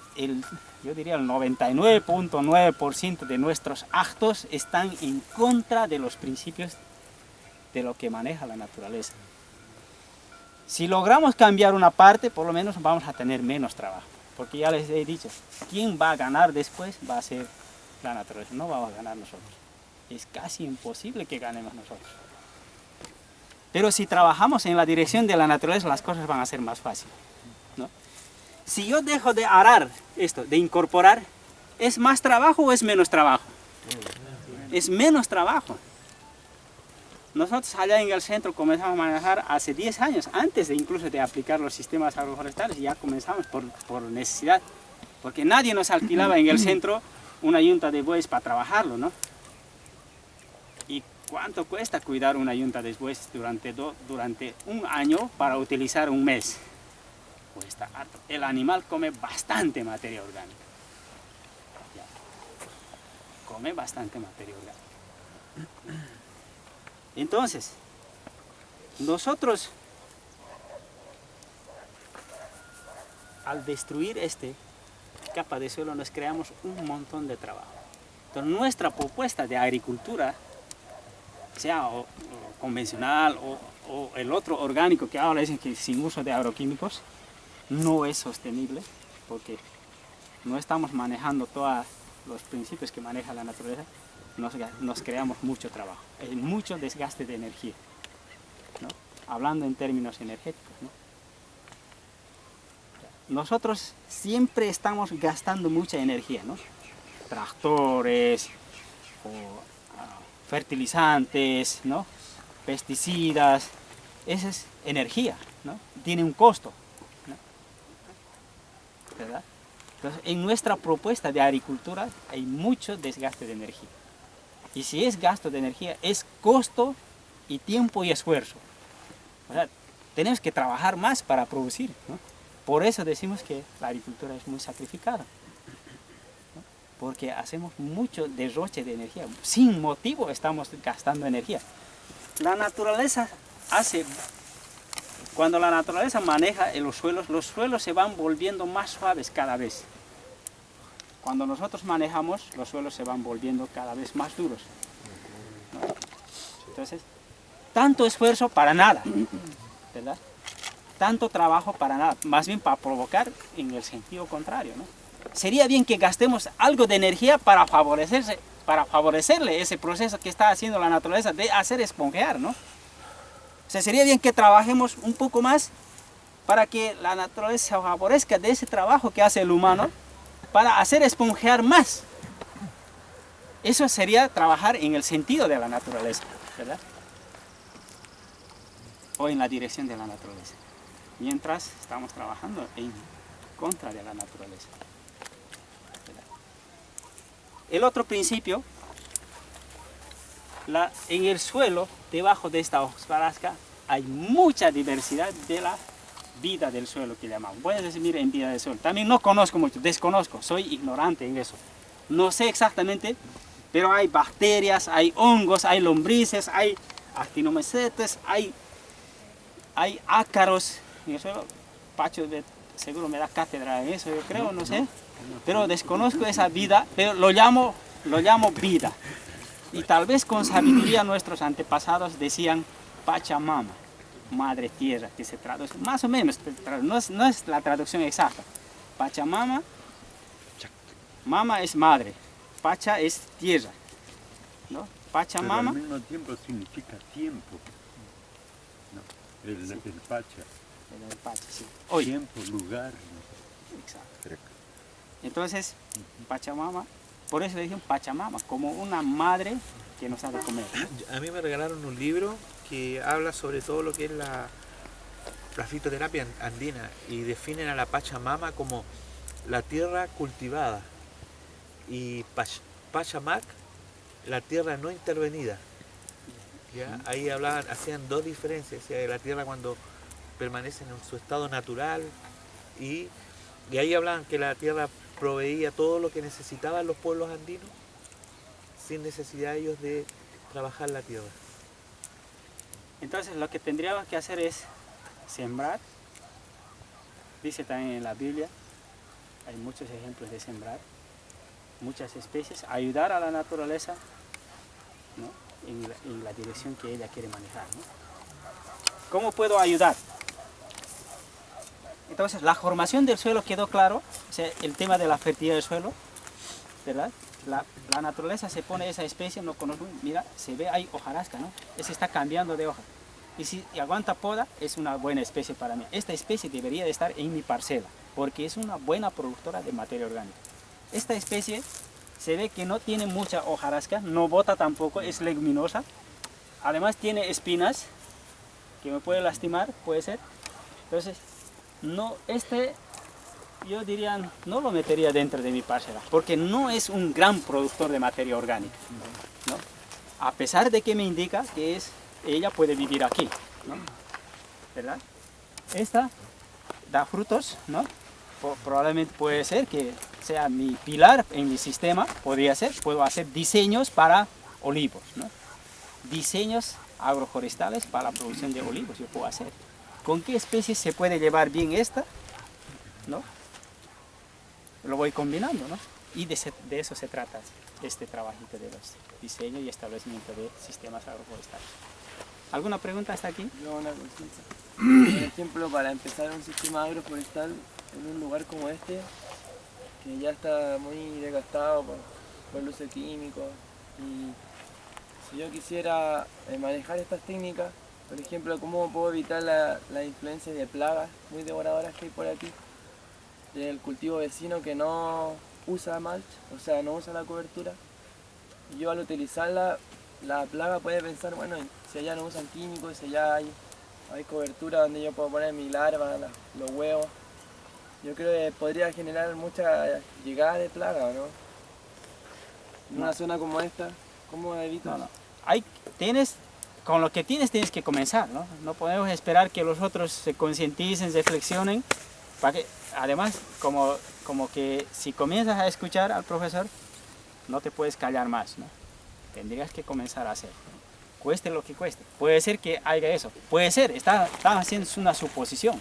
yo diría el 99.9% de nuestros actos están en contra de los principios de lo que maneja la naturaleza. Si logramos cambiar una parte, por lo menos vamos a tener menos trabajo. Porque ya les he dicho, quien va a ganar después va a ser la naturaleza, no vamos a ganar nosotros. Es casi imposible que ganemos nosotros. Pero si trabajamos en la dirección de la naturaleza, las cosas van a ser más fáciles, ¿no? Si yo dejo de arar esto, de incorporar, ¿es más trabajo o es menos trabajo? Es menos trabajo. Nosotros allá en el centro comenzamos a manejar hace 10 años, antes de incluso de aplicar los sistemas agroforestales, ya comenzamos por necesidad, porque nadie nos alquilaba en el centro una yunta de bueyes para trabajarlo, ¿no? ¿Y cuánto cuesta cuidar una yunta de bueyes durante un año para utilizar un mes? Cuesta harto. El animal come bastante materia orgánica. Ya. Come bastante materia orgánica. Entonces, nosotros al destruir esta capa de suelo nos creamos un montón de trabajo. Entonces nuestra propuesta de agricultura, sea o convencional o el otro orgánico que ahora dicen que sin uso de agroquímicos, no es sostenible porque no estamos manejando todos los principios que maneja la naturaleza. Nos creamos mucho trabajo, mucho desgaste de energía, ¿no? Hablando en términos energéticos, ¿no? Nosotros siempre estamos gastando mucha energía, ¿no? Tractores, fertilizantes, ¿no? Pesticidas, esa es energía, ¿no? Tiene un costo, ¿no? ¿Verdad? Entonces, en nuestra propuesta de agricultura hay mucho desgaste de energía. Y si es gasto de energía, es costo y tiempo y esfuerzo. O sea, tenemos que trabajar más para producir, ¿no? Por eso decimos que la agricultura es muy sacrificada, ¿no? Porque hacemos mucho derroche de energía. Sin motivo estamos gastando energía. La naturaleza cuando la naturaleza maneja los suelos se van volviendo más suaves cada vez. Cuando nosotros manejamos, los suelos se van volviendo cada vez más duros, ¿no? Entonces, tanto esfuerzo para nada, ¿verdad? Tanto trabajo para nada, más bien para provocar en el sentido contrario, ¿no? Sería bien que gastemos algo de energía para favorecerle ese proceso que está haciendo la naturaleza de hacer esponjear, ¿no? O sea, sería bien que trabajemos un poco más para que la naturaleza favorezca de ese trabajo que hace el humano, para hacer esponjear más. Eso sería trabajar en el sentido de la naturaleza, ¿verdad? O en la dirección de la naturaleza. Mientras estamos trabajando en contra de la naturaleza, ¿verdad? El otro principio, en el suelo, debajo de esta hojarasca, hay mucha diversidad de la vida del suelo que llamamos. Voy a decir, mire, en vida del suelo. También no conozco mucho, desconozco, soy ignorante en eso. No sé exactamente, pero hay bacterias, hay hongos, hay lombrices, hay actinomycetes, hay ácaros en el suelo. Pacho seguro me da cátedra en eso, yo creo, no sé. Pero desconozco esa vida, pero lo llamo vida. Y tal vez con sabiduría nuestros antepasados decían Pachamama, Madre Tierra, que se traduce, más o menos, no es la traducción exacta. Pachamama, mama es madre, Pacha es tierra, ¿no? Pachamama. Pero al mismo tiempo significa tiempo. ¿No? El Pacha. El Pacha, sí. Hoy. Tiempo, lugar. ¿no? Exacto. Entonces, Pachamama, por eso le dicen Pachamama, como una madre que nos ha de comer, ¿no? A mí me regalaron un libro que habla sobre todo lo que es la fitoterapia andina y definen a la Pachamama como la tierra cultivada y Pachamac, la tierra no intervenida. ¿Ya? Ahí hacían dos diferencias, o sea, la tierra cuando permanece en su estado natural y ahí hablaban que la tierra proveía todo lo que necesitaban los pueblos andinos sin necesidad ellos de trabajar la tierra. Entonces lo que tendríamos que hacer es sembrar. Dice también en la Biblia, hay muchos ejemplos de sembrar, muchas especies, ayudar a la naturaleza, ¿no? en la dirección que ella quiere manejar, ¿no? ¿Cómo puedo ayudar? Entonces la formación del suelo quedó claro, o sea, el tema de la fertilidad del suelo, ¿verdad? La naturaleza se pone esa especie, no conozco, mira, se ve ahí hojarasca, ¿no? Ese está cambiando de hoja. Y si aguanta poda, es una buena especie para mí. Esta especie debería de estar en mi parcela, porque es una buena productora de materia orgánica. Esta especie se ve que no tiene mucha hojarasca, no bota tampoco, es leguminosa. Además tiene espinas, que me puede lastimar, puede ser. Entonces, no, yo diría, no lo metería dentro de mi parcela, porque no es un gran productor de materia orgánica, ¿no? A pesar de que me indica que ella puede vivir aquí, ¿no? ¿Verdad? Esta da frutos, ¿no? Probablemente puede ser que sea mi pilar en mi sistema, podría ser, puedo hacer diseños para olivos, ¿no? Diseños agroforestales para la producción de olivos yo puedo hacer. ¿Con qué especies se puede llevar bien esta? ¿No? Lo voy combinando, ¿no? Y de eso se trata este trabajito de los diseños y establecimiento de sistemas agroforestales. ¿Alguna pregunta hasta aquí? No, una consulta. Por ejemplo, para empezar un sistema agroforestal en un lugar como este, que ya está muy desgastado por el uso de químicos, y si yo quisiera manejar estas técnicas, por ejemplo, ¿cómo puedo evitar la influencia de plagas muy devoradoras que hay por aquí? Del cultivo vecino que no usa mulch, o sea, no usa la cobertura. Y yo al utilizarla, la plaga puede pensar, bueno, si allá no usan químicos, si allá hay cobertura donde yo puedo poner mi larva, los huevos, yo creo que podría generar mucha llegada de plaga, ¿no? En una zona como esta, ¿cómo evito? No. Con lo que tienes que comenzar, ¿no? No podemos esperar que los otros se concienticen, reflexionen, para que, además, como que si comienzas a escuchar al profesor, no te puedes callar más, ¿no? Tendrías que comenzar a hacer, ¿no? Cueste lo que cueste. Puede ser que haya eso, puede ser, están haciendo una suposición,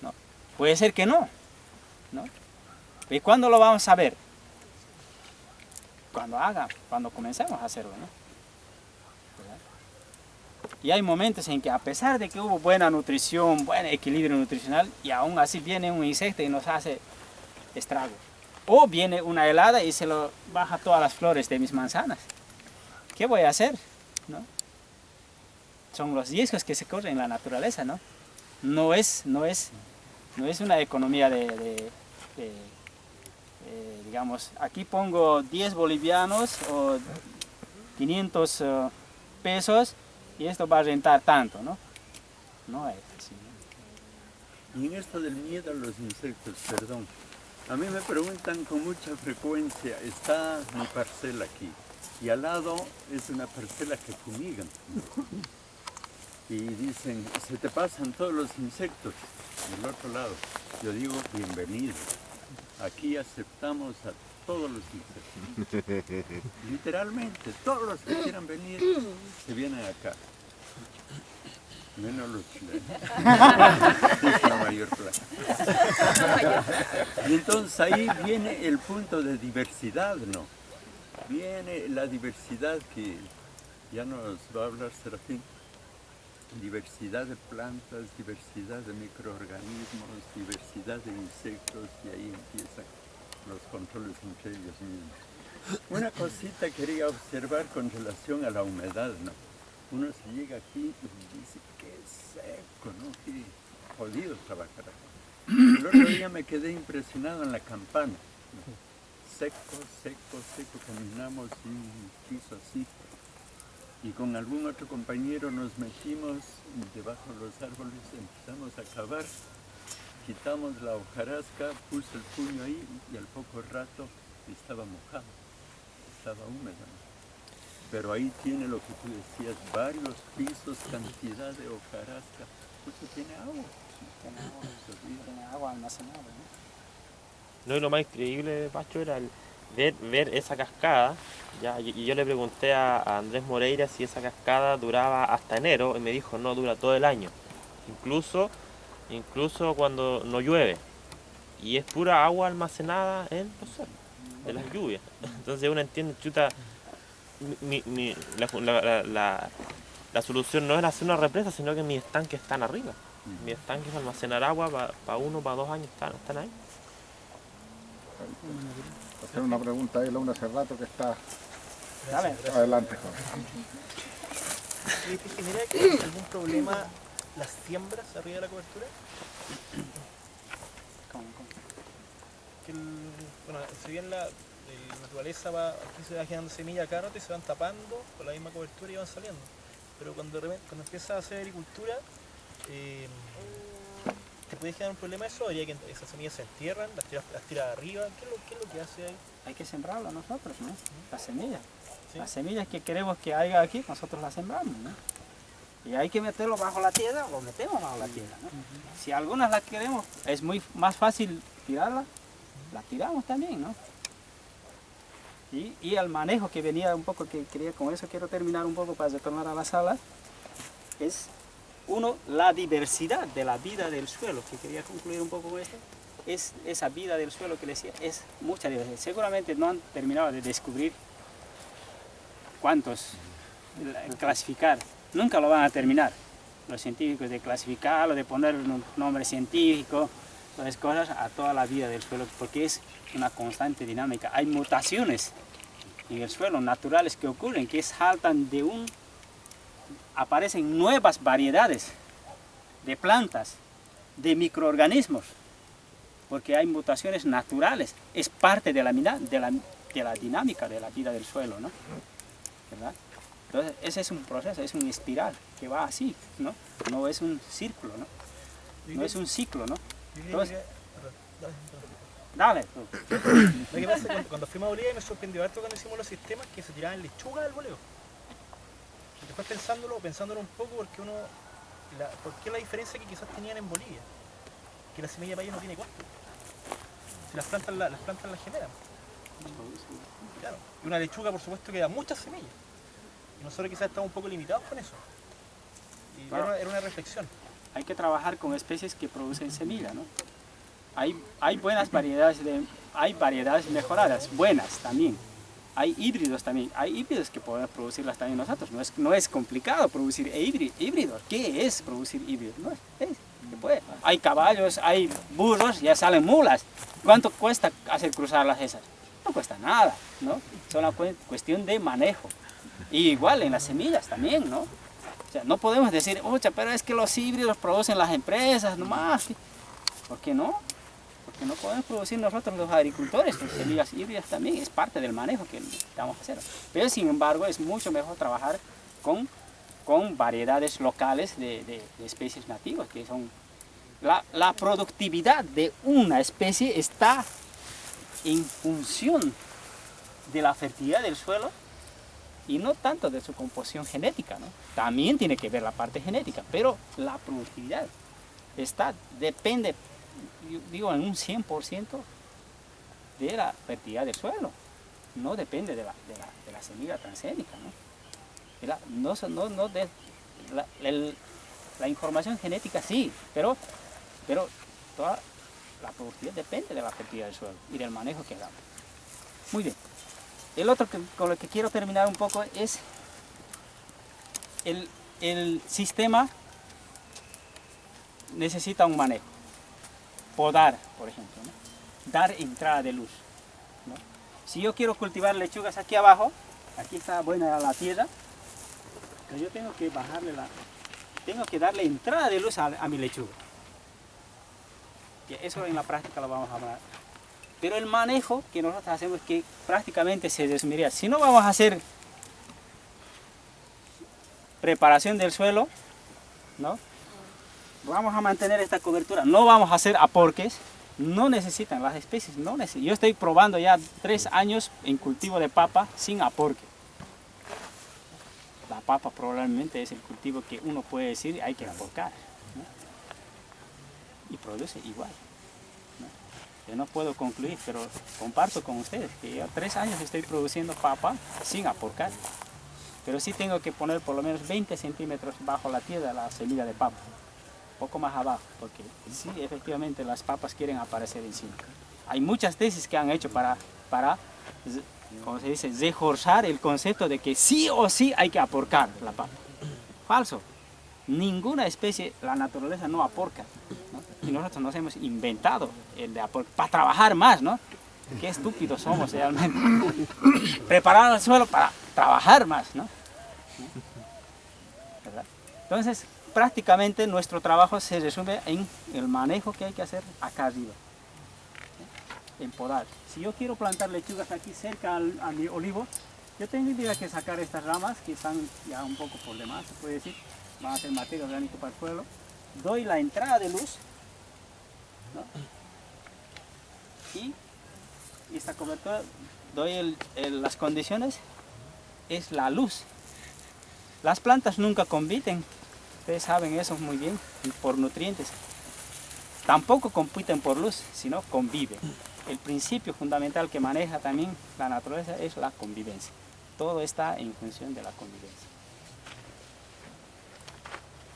¿no? Puede ser que no, ¿no? ¿Y cuándo lo vamos a ver? Cuando comencemos a hacerlo, ¿no? Y hay momentos en que a pesar de que hubo buena nutrición, buen equilibrio nutricional, y aún así viene un insecto y nos hace estragos. O viene una helada y se lo baja todas las flores de mis manzanas. ¿Qué voy a hacer? ¿No? Son los riesgos que se corren en la naturaleza, ¿no? No es una economía digamos, aquí pongo 10 bolivianos o 500 pesos, y esto va a rentar tanto, ¿no? No es así, ¿no? Y en esto del miedo a los insectos, perdón, a mí me preguntan con mucha frecuencia, está mi parcela aquí, y al lado es una parcela que fumigan. Y dicen, se te pasan todos los insectos del otro lado. Yo digo, bienvenido. Aquí aceptamos a todos los insectos. Literalmente, todos los que quieran venir, se vienen acá. Menos los chilenos. Es la mayor plaga. Y entonces ahí viene el punto de diversidad, ¿no? Viene la diversidad que ya nos va a hablar Serafín. Diversidad de plantas, diversidad de microorganismos, diversidad de insectos, y ahí empiezan los controles entre ellos mismos. Una cosita quería observar con relación a la humedad, ¿no? Uno se llega aquí y dice, qué seco, ¿no? Qué jodido trabajar aquí. El otro día me quedé impresionado en la campana, ¿no? Seco, seco, seco, caminamos en un piso así. Y con algún otro compañero nos metimos debajo de los árboles, empezamos a cavar, quitamos la hojarasca, puse el puño ahí y al poco rato estaba mojado, estaba húmedo, ¿no? Pero ahí tiene lo que tú decías, varios pisos, cantidad de hojarasca. Eso tiene agua. Tiene agua almacenada, ¿no? No, y lo más increíble, Pacho, era ver esa cascada. Ya, y yo le pregunté a Andrés Moreira si esa cascada duraba hasta enero y me dijo no, dura todo el año. Incluso cuando no llueve. Y es pura agua almacenada en los suelos, de las lluvias. Entonces uno entiende, chuta, la solución no es hacer una represa, sino que mis estanques están arriba. Mis estanques para almacenar agua para 1 o para 2 años están ahí. Hacer una pregunta ahí, Luna, hace rato que está Dale. adelante, Jorge. ¿Y te genera algún problema las siembras arriba de la cobertura? ¿Cómo? Que bueno, si bien la naturaleza va, aquí se va generando semillas cada rato y se van tapando con la misma cobertura y van saliendo. Pero cuando empieza a hacer agricultura, ¿te puede generar un problema eso? ¿Haría que esas semillas se entierran, las tiras arriba? ¿Qué es lo que hace ahí? Hay que sembrarlo nosotros, ¿no? Las semillas. ¿Sí? Las semillas que queremos que haya aquí, nosotros las sembramos, ¿no? Y hay que meterlo bajo la tierra, lo metemos bajo la tierra, ¿no? Si algunas las queremos, es más fácil tirarlas, las tiramos también, ¿no? Y el manejo que venía un poco, que quería, con eso quiero terminar un poco para retornar a la sala, es, uno, la diversidad de la vida del suelo, que quería concluir un poco con esto, es esa vida del suelo que les decía, es mucha diversidad. Seguramente no han terminado de descubrir cuántos, clasificar, nunca lo van a terminar, los científicos, de clasificarlo, de poner un nombre científico, todas las cosas, a toda la vida del suelo, porque es una constante dinámica. Hay mutaciones en el suelo naturales que ocurren, que saltan aparecen nuevas variedades de plantas, de microorganismos, porque hay mutaciones naturales, es parte de la dinámica de la vida del suelo, ¿no? ¿Verdad? Entonces, ese es un proceso, es una espiral que va así, ¿no? No es un círculo, ¿no? No es un ciclo, ¿no? Entonces, dale. Lo que pasa es que cuando fuimos a Bolivia me sorprendió harto cuando hicimos los sistemas que se tiraban lechuga al voleo. Y después pensándolo un poco, porque ¿por qué la diferencia que quizás tenían en Bolivia? Que la semilla de país no tiene costo. Si las plantas las generan. Claro. Y una lechuga, por supuesto, que da muchas semillas. Y nosotros quizás estamos un poco limitados con eso. Y Claro. era una reflexión. Hay que trabajar con especies que producen semilla, ¿no? Hay buenas variedades, hay variedades mejoradas, buenas también. Hay híbridos también, hay híbridos que podemos producirlas también nosotros. No es complicado producir híbridos. ¿Qué es producir híbridos? No se puede. Hay caballos, hay burros, ya salen mulas. ¿Cuánto cuesta hacer cruzarlas esas? No cuesta nada, ¿no? Es una cuestión de manejo. Y igual en las semillas también, ¿no? O sea, no podemos decir, oye, pero es que los híbridos producen las empresas nomás. ¿Por qué no? Porque no podemos producir nosotros los agricultores, las semillas híbridas también, es parte del manejo que vamos a hacer. Pero sin embargo es mucho mejor trabajar con variedades locales de especies nativas, que son... La productividad de una especie está en función de la fertilidad del suelo y no tanto de su composición genética, ¿no? También tiene que ver la parte genética, pero la productividad depende, yo digo, en un 100% de la fertilidad del suelo, no depende de la semilla transgénica, ¿no? La información genética sí, pero toda la productividad depende de la fertilidad del suelo y del manejo que hagamos. Muy bien. El otro con lo que quiero terminar un poco es el sistema necesita un manejo. Podar, por ejemplo, ¿no? Dar entrada de luz, ¿no? Si yo quiero cultivar lechugas aquí abajo, aquí está buena la tierra, pero yo tengo que tengo que darle entrada de luz a mi lechuga. Y eso en la práctica lo vamos a hablar. Pero el manejo que nosotros hacemos que prácticamente se resumiría. Si no vamos a hacer preparación del suelo, ¿no? Vamos a mantener esta cobertura, no vamos a hacer aporques, no necesitan las especies, no necesitan. Yo estoy probando ya 3 años en cultivo de papa sin aporque. La papa probablemente es el cultivo que uno puede decir hay que aporcar, ¿no? Y produce igual, ¿no? Yo no puedo concluir, pero comparto con ustedes que yo 3 años estoy produciendo papa sin aporcar. Pero sí tengo que poner por lo menos 20 centímetros bajo la tierra la semilla de papa. Poco más abajo, porque sí, efectivamente las papas quieren aparecer encima. Hay muchas tesis que han hecho para como se dice, reforzar el concepto de que sí o sí hay que aporcar la papa. Falso. Ninguna especie, la naturaleza no aporca, ¿no? Y nosotros nos hemos inventado el de aporcar para trabajar más, ¿no? Qué estúpidos somos realmente. Preparar el suelo para trabajar más, ¿no? ¿Verdad? Entonces, prácticamente nuestro trabajo se resume en el manejo que hay que hacer acá arriba, en podar. Si yo quiero plantar lechugas aquí cerca a mi olivo, yo tendría que sacar estas ramas que están ya un poco por demás, se puede decir, van a ser materia orgánica para el suelo. Doy la entrada de luz, ¿no? Y esta cobertura, doy las condiciones, es la luz. Las plantas nunca compiten. Ustedes saben eso muy bien, por nutrientes. Tampoco compiten por luz, sino conviven. El principio fundamental que maneja también la naturaleza es la convivencia. Todo está en función de la convivencia.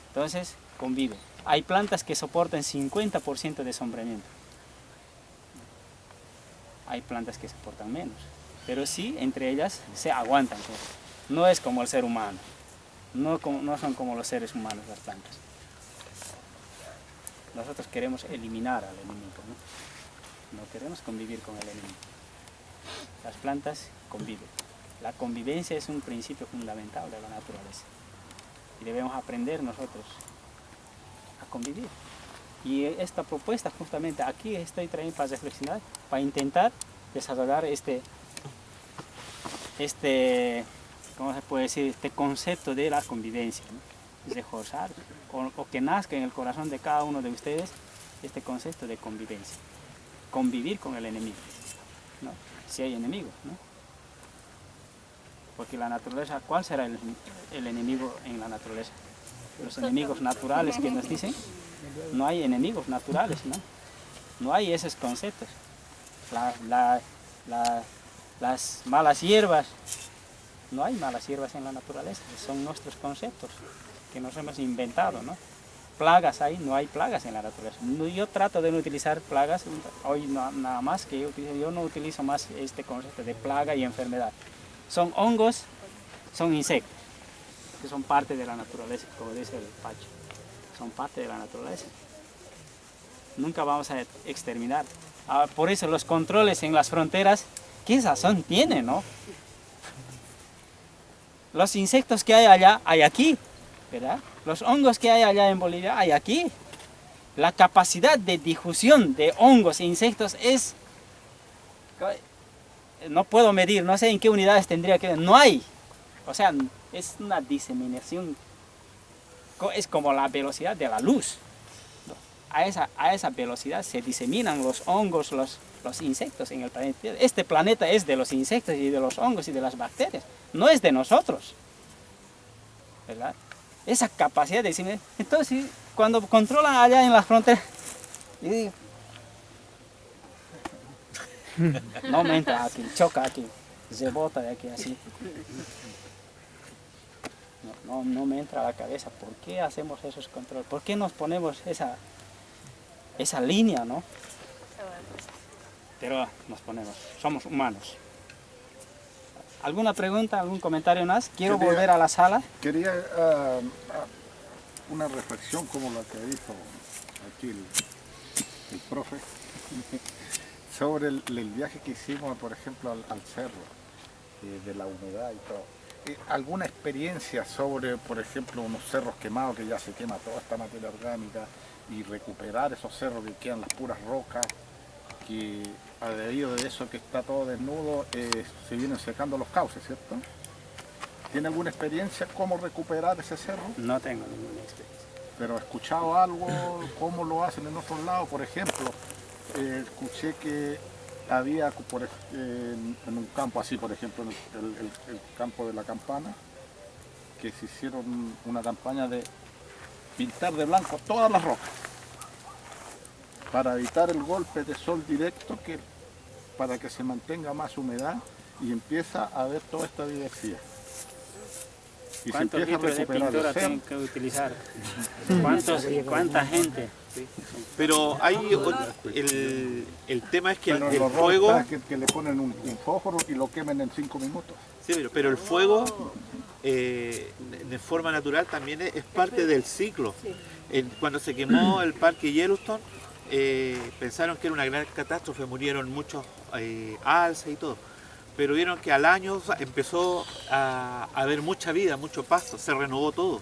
Entonces, conviven. Hay plantas que soportan 50% de sombreamiento. Hay plantas que soportan menos. Pero sí, entre ellas se aguantan. No es como el ser humano. No son como los seres humanos las plantas. Nosotros queremos eliminar al enemigo, ¿no? No queremos convivir con el enemigo. Las plantas conviven. La convivencia es un principio fundamental de la naturaleza. Y debemos aprender nosotros a convivir. Y esta propuesta justamente aquí estoy trayendo para reflexionar, para intentar desarrollar ¿cómo se puede decir? Este concepto de la convivencia, ¿no? Reforzar o que nazca en el corazón de cada uno de ustedes este concepto de convivencia. Convivir con el enemigo, ¿no? Si hay enemigos, ¿no? Porque la naturaleza, ¿cuál será el enemigo en la naturaleza? Los enemigos naturales que nos dicen, no hay enemigos naturales, ¿no? No hay esos conceptos. Las malas hierbas, no hay malas hierbas en la naturaleza, son nuestros conceptos que nos hemos inventado, ¿no? Plagas hay, no hay plagas en la naturaleza. Yo trato de no utilizar plagas, hoy nada más que yo no utilizo más este concepto de plaga y enfermedad. Son hongos, son insectos, que son parte de la naturaleza, como dice el Pacho. Son parte de la naturaleza. Nunca vamos a exterminar. Por eso los controles en las fronteras, ¿qué sazón tienen, no? Los insectos que hay allá, hay aquí, ¿verdad? Los hongos que hay allá en Bolivia, hay aquí. La capacidad de difusión de hongos e insectos es... No puedo medir, no sé en qué unidades tendría que... No hay. O sea, es una diseminación. Es como la velocidad de la luz. A esa velocidad se diseminan los hongos, los insectos en el planeta. Este planeta es de los insectos y de los hongos y de las bacterias. No es de nosotros, ¿verdad? Esa capacidad de diseminar. Entonces, cuando controlan allá en las fronteras, yo digo, no me entra aquí, choca aquí, se bota de aquí así. No me entra a la cabeza, ¿por qué hacemos esos controles? ¿Por qué nos ponemos esa línea, no? Pero nos ponemos, somos humanos. ¿Alguna pregunta, algún comentario más? Quiero volver a la sala. Quería una reflexión como la que dijo aquí el profe sobre el viaje que hicimos, por ejemplo, al cerro, de la humedad y todo. ¿Alguna experiencia sobre, por ejemplo, unos cerros quemados que ya se quema toda esta materia orgánica y recuperar esos cerros que quedan las puras rocas, que a debido de eso que está todo desnudo, se vienen secando los cauces, ¿cierto? ¿Tiene alguna experiencia cómo recuperar ese cerro? No tengo ninguna experiencia. Pero he escuchado algo, cómo lo hacen en otros lados, por ejemplo, escuché que había en un campo así, por ejemplo, el campo de la Campana, que se hicieron una campaña de pintar de blanco todas las rocas, para evitar el golpe de sol directo, para que se mantenga más humedad y empieza a haber toda esta diversidad. Y se ¿Cuántos empieza a litros de recuperar pintura el cerro. tienen que utilizar? ¿Cuánta gente? Pero hay el tema es que Bueno, el los fuego, rocas que le ponen un fósforo y lo quemen en 5 minutos. sí, pero el fuego de forma natural también es parte del ciclo. Cuando se quemó el parque Yellowstone, pensaron que era una gran catástrofe, murieron muchos alces y todo. Pero vieron que al año empezó a haber mucha vida, mucho pasto, se renovó todo.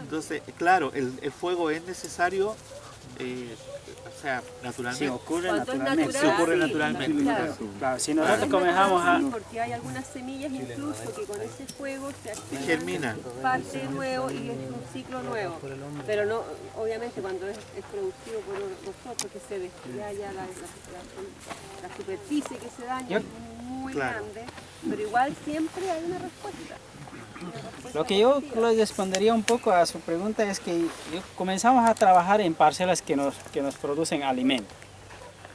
Entonces, claro, el fuego es necesario, o sea, naturalmente. Sí, ocurre Cuando es naturalmente. natural, Se ocurre sí, naturalmente. claro. Claro, si nosotros comenzamos a... Sí, porque hay algunas semillas incluso que con ese fuego se activan, Germina. parte de nuevo y es un ciclo nuevo. Pero no, obviamente cuando es producido por nosotros, que se destruye ya la superficie que se daña es muy Claro. grande, pero igual siempre hay una respuesta. Lo que yo le respondería un poco a su pregunta es que comenzamos a trabajar en parcelas que nos producen alimento.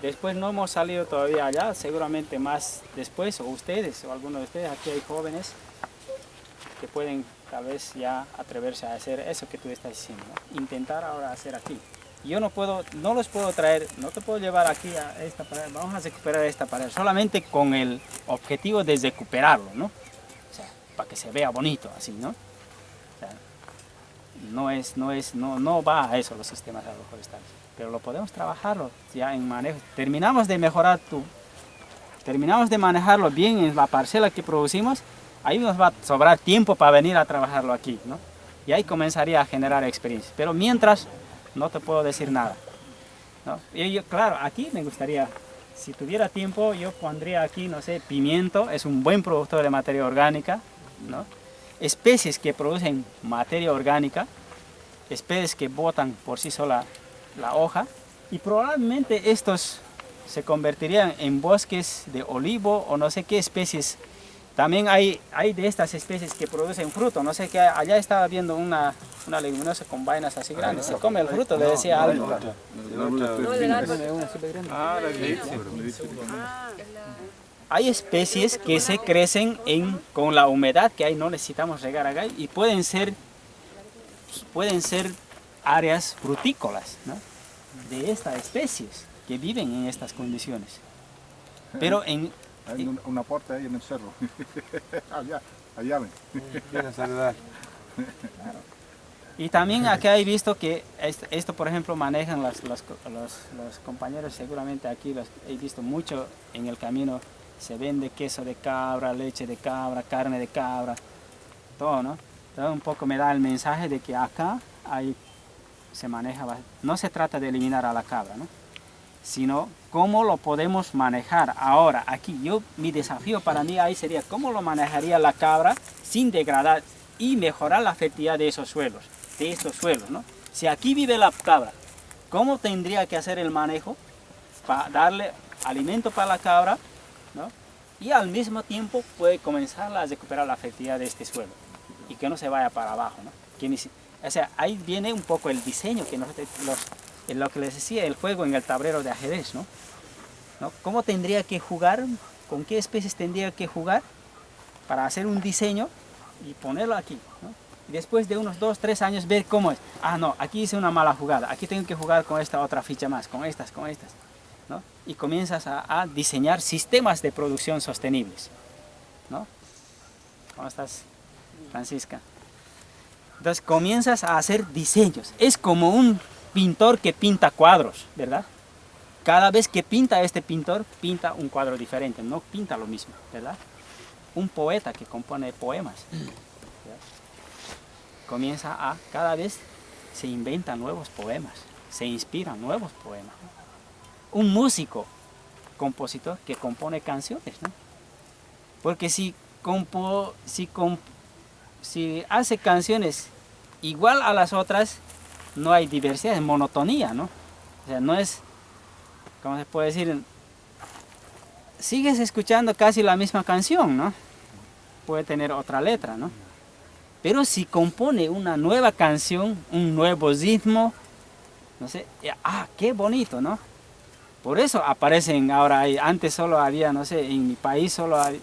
Después no hemos salido todavía allá, seguramente más después, o ustedes, o algunos de ustedes, aquí hay jóvenes que pueden tal vez ya atreverse a hacer eso que tú estás diciendo, ¿no? Intentar ahora hacer aquí. Yo no los puedo traer, no te puedo llevar aquí a esta pared, vamos a recuperar esta pared, solamente con el objetivo de recuperarlo, ¿no? O sea, para que se vea bonito así, ¿no? O sea, no va a eso los sistemas agroforestales, pero lo podemos trabajarlo ya en manejo. Terminamos de manejarlo bien en la parcela que producimos, ahí nos va a sobrar tiempo para venir a trabajarlo aquí, ¿no? Y ahí comenzaría a generar experiencia, pero mientras no te puedo decir nada, ¿no? Claro, aquí me gustaría, si tuviera tiempo, yo pondría aquí, no sé, pimiento, es un buen productor de materia orgánica, ¿no? Especies que producen materia orgánica, especies que botan por sí sola la hoja, y probablemente estos se convertirían en bosques de olivo o no sé qué especies. También hay de estas especies que producen fruto, no sé qué, allá estaba viendo una leguminosa con vainas así grandes, se come el fruto, le decía algo. No, el árbol. Ah, la eclipse. Hay especies que se crecen con la humedad que hay, no necesitamos regar acá, y pueden ser áreas frutícolas, ¿no? De estas especies que viven en estas condiciones. Pero Hay un aporte ahí en el cerro. allá ven. Quieren saludar. Y también acá he visto que esto por ejemplo, manejan los compañeros, seguramente aquí he visto mucho en el camino, se vende queso de cabra, leche de cabra, carne de cabra, todo, ¿no? Entonces un poco me da el mensaje de que acá se maneja, no se trata de eliminar a la cabra, ¿no? Sino cómo lo podemos manejar ahora, aquí. Mi desafío para mí ahí sería cómo lo manejaría la cabra sin degradar y mejorar la fertilidad de estos suelos, ¿no? Si aquí vive la cabra, ¿cómo tendría que hacer el manejo para darle alimento para la cabra, ¿no? Y al mismo tiempo puede comenzar a recuperar la fertilidad de este suelo y que no se vaya para abajo, ¿no? O sea, ahí viene un poco el diseño que nosotros, lo que les decía, el juego en el tablero de ajedrez, ¿no? ¿Cómo tendría que jugar? ¿Con qué especies tendría que jugar para hacer un diseño y ponerlo aquí, ¿no? Y después de unos 2 o 3 años ver cómo es. Ah, no, aquí hice una mala jugada, aquí tengo que jugar con esta otra ficha más, con estas, ¿no? Y comienzas a diseñar sistemas de producción sostenibles, ¿no? ¿Cómo estás, Francisca? Entonces comienzas a hacer diseños. Es como un pintor que pinta cuadros, ¿verdad? cada vez que pinta este pintor, pinta un cuadro diferente, no pinta lo mismo, ¿verdad? Un poeta que compone poemas, ¿verdad? Comienza a, cada vez se inventan nuevos poemas, se inspiran nuevos poemas. Un músico, compositor que compone canciones, ¿no? Porque si hace canciones igual a las otras, no hay diversidad, es monotonía, ¿no? O sea, no es, ¿cómo se puede decir? Sigues escuchando casi la misma canción, ¿no? Puede tener otra letra, ¿no? Pero si compone una nueva canción, un nuevo ritmo, no sé, qué bonito, ¿no? Por eso aparecen ahora, antes solo había, no sé, en mi país solo hay,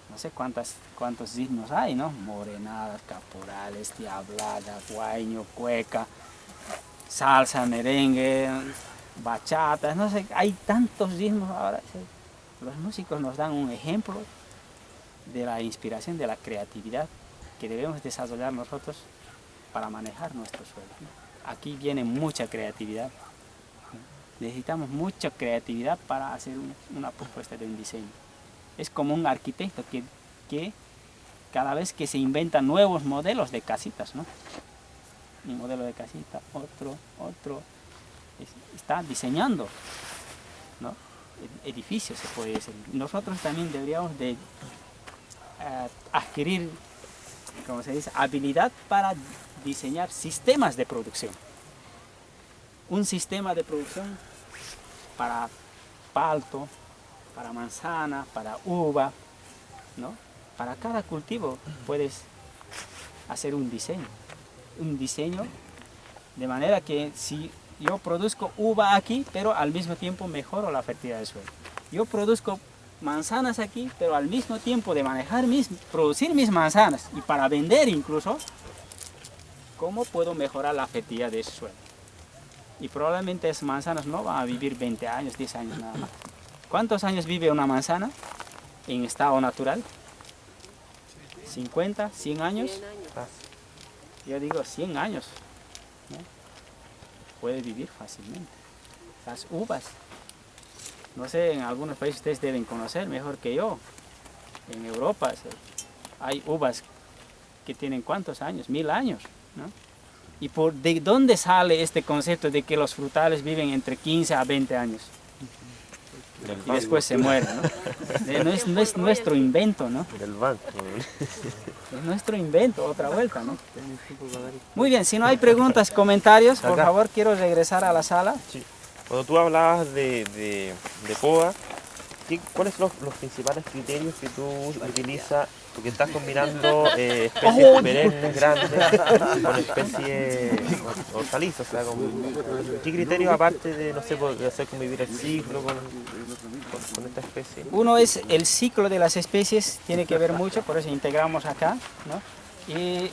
no sé cuántos ritmos hay, ¿no? Morenadas, caporales, diablada, guaño, cueca, salsa, merengue, bachata, no sé, hay tantos ritmos ahora. Los músicos nos dan un ejemplo de la inspiración, de la creatividad que debemos desarrollar nosotros para manejar nuestro suelo, ¿no? Aquí viene mucha creatividad. Necesitamos mucha creatividad para hacer una propuesta de un diseño. Es como un arquitecto que cada vez que se inventan nuevos modelos de casitas, ¿no? Un modelo de casita, otro, está diseñando, ¿no? Edificios, se puede decir. Nosotros también deberíamos de adquirir, como se dice, habilidad para diseñar sistemas de producción. Un sistema de producción para palto, para manzana, para uva, ¿no? Para cada cultivo puedes hacer un diseño de manera que si yo produzco uva aquí, pero al mismo tiempo mejoro la fertilidad del suelo. Yo produzco manzanas aquí, pero al mismo tiempo de producir mis manzanas y para vender incluso, ¿cómo puedo mejorar la fertilidad de ese suelo? Y probablemente esas manzanas no van a vivir 20 años, 10 años nada más. ¿Cuántos años vive una manzana en estado natural? 50, 100 años. 100 años. Yo digo 100 años, ¿no? Puede vivir fácilmente. Las uvas, no sé, en algunos países ustedes deben conocer mejor que yo. En Europa hay uvas que tienen ¿cuántos años? 1000 años, ¿no? ¿Y de dónde sale este concepto de que los frutales viven entre 15 a 20 años? Y después se mueren, ¿no? No es nuestro invento, ¿no? Del banco. Es nuestro invento, otra vuelta, ¿no? Muy bien, si no hay preguntas, comentarios, por favor, quiero regresar a la sala. Sí. Cuando tú hablabas de poda, ¿cuáles son los principales criterios que tú utilizas? Porque estás combinando especies perennes grandes con especies hortalizas. O sea, ¿qué criterios aparte de, no sé, de hacer convivir el ciclo con esta especie? Uno es el ciclo de las especies, tiene que ver mucho, por eso integramos acá, ¿no? Y,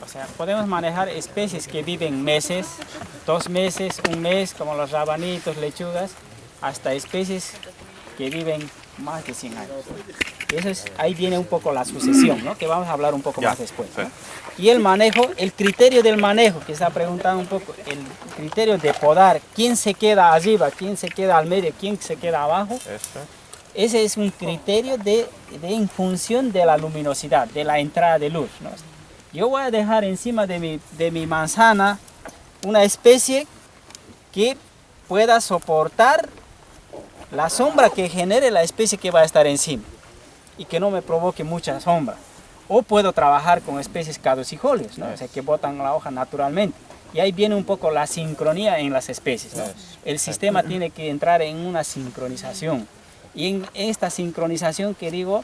o sea, podemos manejar especies que viven meses, 2 meses, 1 mes, como los rabanitos, lechugas, hasta especies que viven más de 100 años. Ahí viene un poco la sucesión, ¿no? Que vamos a hablar un poco más después, ¿no? Y el manejo, el criterio del manejo, que está preguntando un poco, el criterio de podar, quién se queda arriba, quién se queda al medio, quién se queda abajo. Ese es un criterio en función de la luminosidad, de la entrada de luz, ¿no? Yo voy a dejar encima de mi manzana una especie que pueda soportar la sombra que genere la especie que va a estar encima y que no me provoque mucha sombra. O puedo trabajar con especies caducifolias, ¿no? O sea, que botan la hoja naturalmente. Y ahí viene un poco la sincronía en las especies, ¿no? El sistema tiene que entrar en una sincronización. Y en esta sincronización que digo,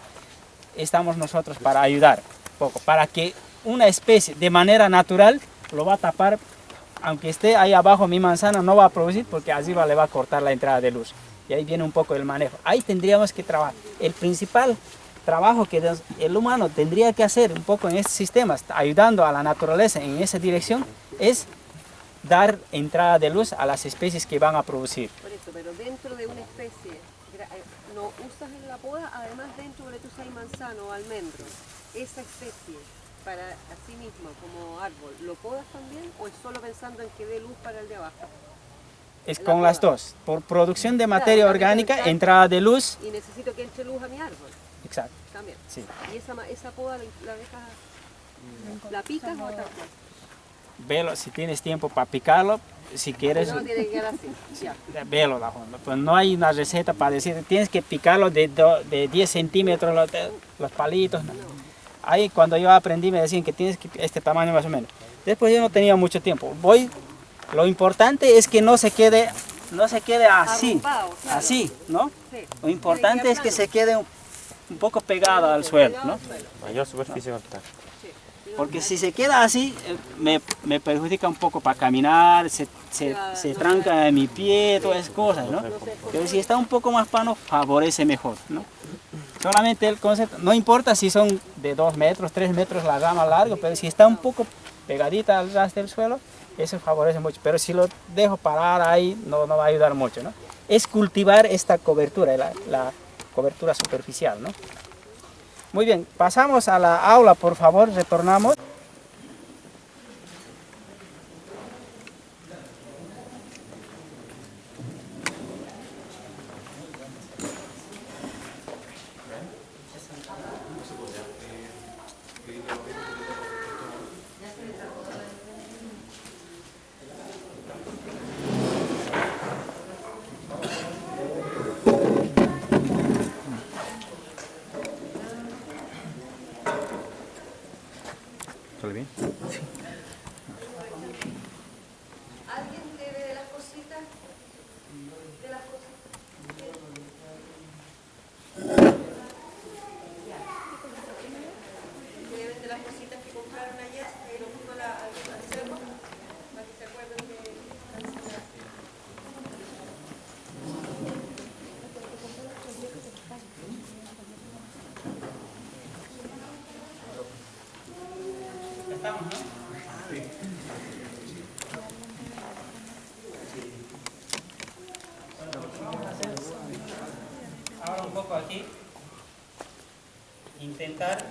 estamos nosotros para ayudar un poco, para que una especie de manera natural lo va a tapar, aunque esté ahí abajo mi manzana no va a producir porque arriba le va a cortar la entrada de luz. Y ahí viene un poco el manejo. Ahí tendríamos que trabajar. El principal trabajo que el humano tendría que hacer un poco en estos sistemas, ayudando a la naturaleza en esa dirección, es dar entrada de luz a las especies que van a producir. Por eso, pero dentro de una especie, no usas en la poda, además dentro de tu hay manzano o almendro, esa especie para sí mismo como árbol, ¿lo podas también o es solo pensando en que dé luz para el de abajo? Es La con poda. las dos. Por producción de materia Claro, también orgánica, con el entrada de luz. Y necesito que entre luz a mi árbol Exacto, también. sí. Y esa poda la dejas, la picas o otra cosa. Velo, si tienes tiempo para picarlo, si quieres, No, tiene que quedar así. Ya. velo. Pues no hay una receta para decir, tienes que picarlo de 10 centímetros los palitos. No. Ahí cuando yo aprendí me decían que tienes que este tamaño más o menos. Después yo no tenía mucho tiempo. Lo importante es que no se quede así, Arrumbado, claro. así, ¿no? Sí. Lo importante es que plano. se quede un poco pegado al suelo, ¿no? Mayor superficie de contacto. Porque si se queda así, me perjudica un poco para caminar, se tranca mi pie, todas esas cosas, ¿no? Pero si está un poco más plano, favorece mejor, ¿no? Solamente el concepto, no importa si son de 2 metros, 3 metros la rama larga, pero si está un poco pegadita al ras del suelo, eso favorece mucho. Pero si lo dejo parar ahí, no va a ayudar mucho, ¿no? Es cultivar esta cobertura, la cobertura superficial, ¿no? Muy bien, pasamos a la aula, por favor, retornamos. ¿Sale bien? ¿Alguien debe de las cositas? ¿De las cosas? ¿Deben de las cositas que compraron allá? ¿Lo mismo al cerro? Para que se acuerden de... Estamos, ¿no? Vamos a hacer ahora un poco aquí, intentar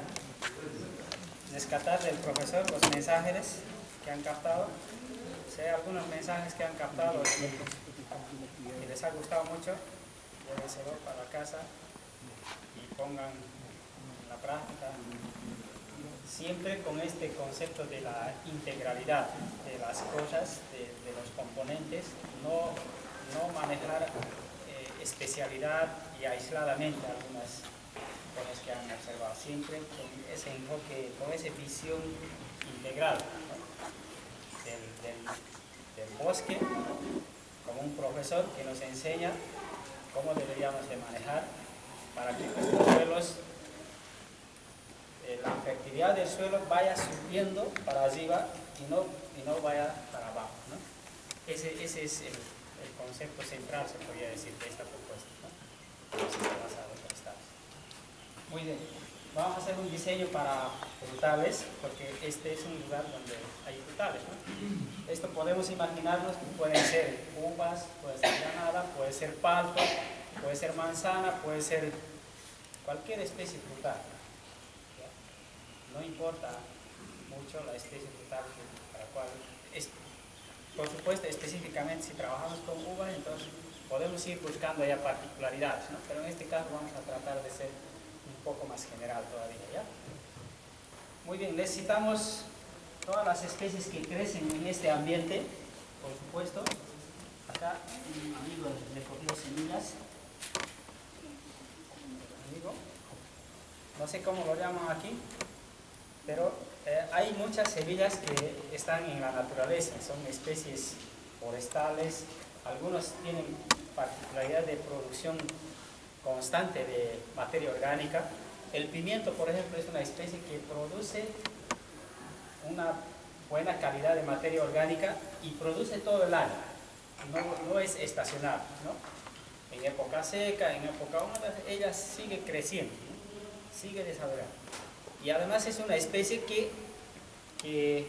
rescatar del profesor los mensajes que han captado. Si hay algunos mensajes que han captado que les ha gustado mucho, llévenselo para casa y pongan en la práctica. Siempre con este concepto de la integralidad de las cosas, de los componentes, no manejar especialidad y aisladamente algunas cosas que han observado, siempre con ese enfoque, con esa visión integral, ¿no? del bosque, como un profesor que nos enseña cómo deberíamos de manejar para que nuestros suelos, la fertilidad del suelo vaya subiendo para arriba y no vaya para abajo, ¿no? Ese es el concepto central, se podría decir, de esta propuesta, ¿no? Muy bien, vamos a hacer un diseño para frutales, porque este es un lugar donde hay frutales, ¿no? Esto podemos imaginarnos que pueden ser uvas, puede ser granada, puede ser palto, puede ser manzana, puede ser cualquier especie frutal. No importa mucho la especie frutal para cual es. Por supuesto, específicamente si trabajamos con uvas, entonces podemos ir buscando ya particularidades, ¿no? Pero en este caso vamos a tratar de ser un poco más general todavía, ¿ya? Muy bien, necesitamos todas las especies que crecen en este ambiente, por supuesto. Acá un amigo recogió semillas. Amigo, no sé cómo lo llaman aquí, pero hay muchas semillas que están en la naturaleza, son especies forestales, algunos tienen particularidad de producción constante de materia orgánica. El pimiento, por ejemplo, es una especie que produce una buena calidad de materia orgánica y produce todo el año, no es estacional, ¿no? En época seca, en época húmeda, ella sigue creciendo, ¿no? Sigue desarrollando. Y además es una especie que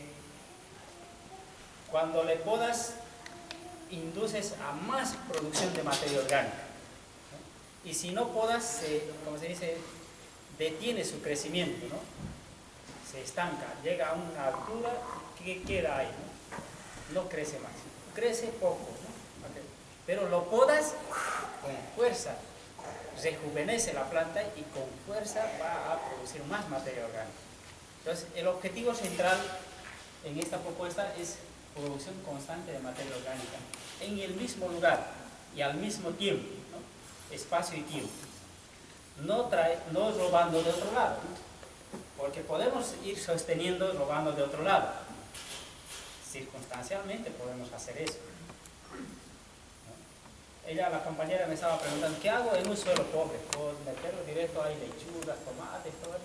cuando le podas induces a más producción de materia orgánica, ¿no? Y si no podas, como se dice, detiene su crecimiento, ¿no? Se estanca, llega a una altura que queda ahí, ¿no? No crece más, crece poco, ¿no? pero lo podas con fuerza, rejuvenece la planta y con fuerza va a producir más materia orgánica. Entonces, el objetivo central en esta propuesta es producción constante de materia orgánica en el mismo lugar y al mismo tiempo, ¿no? Espacio y tiempo. No robando de otro lado, ¿no? Porque podemos ir sosteniendo robando de otro lado. Circunstancialmente podemos hacer eso. Ella, la compañera, me estaba preguntando, ¿qué hago en un suelo pobre? ¿Puedo meterlo directo ahí, lechugas, tomates, todo eso?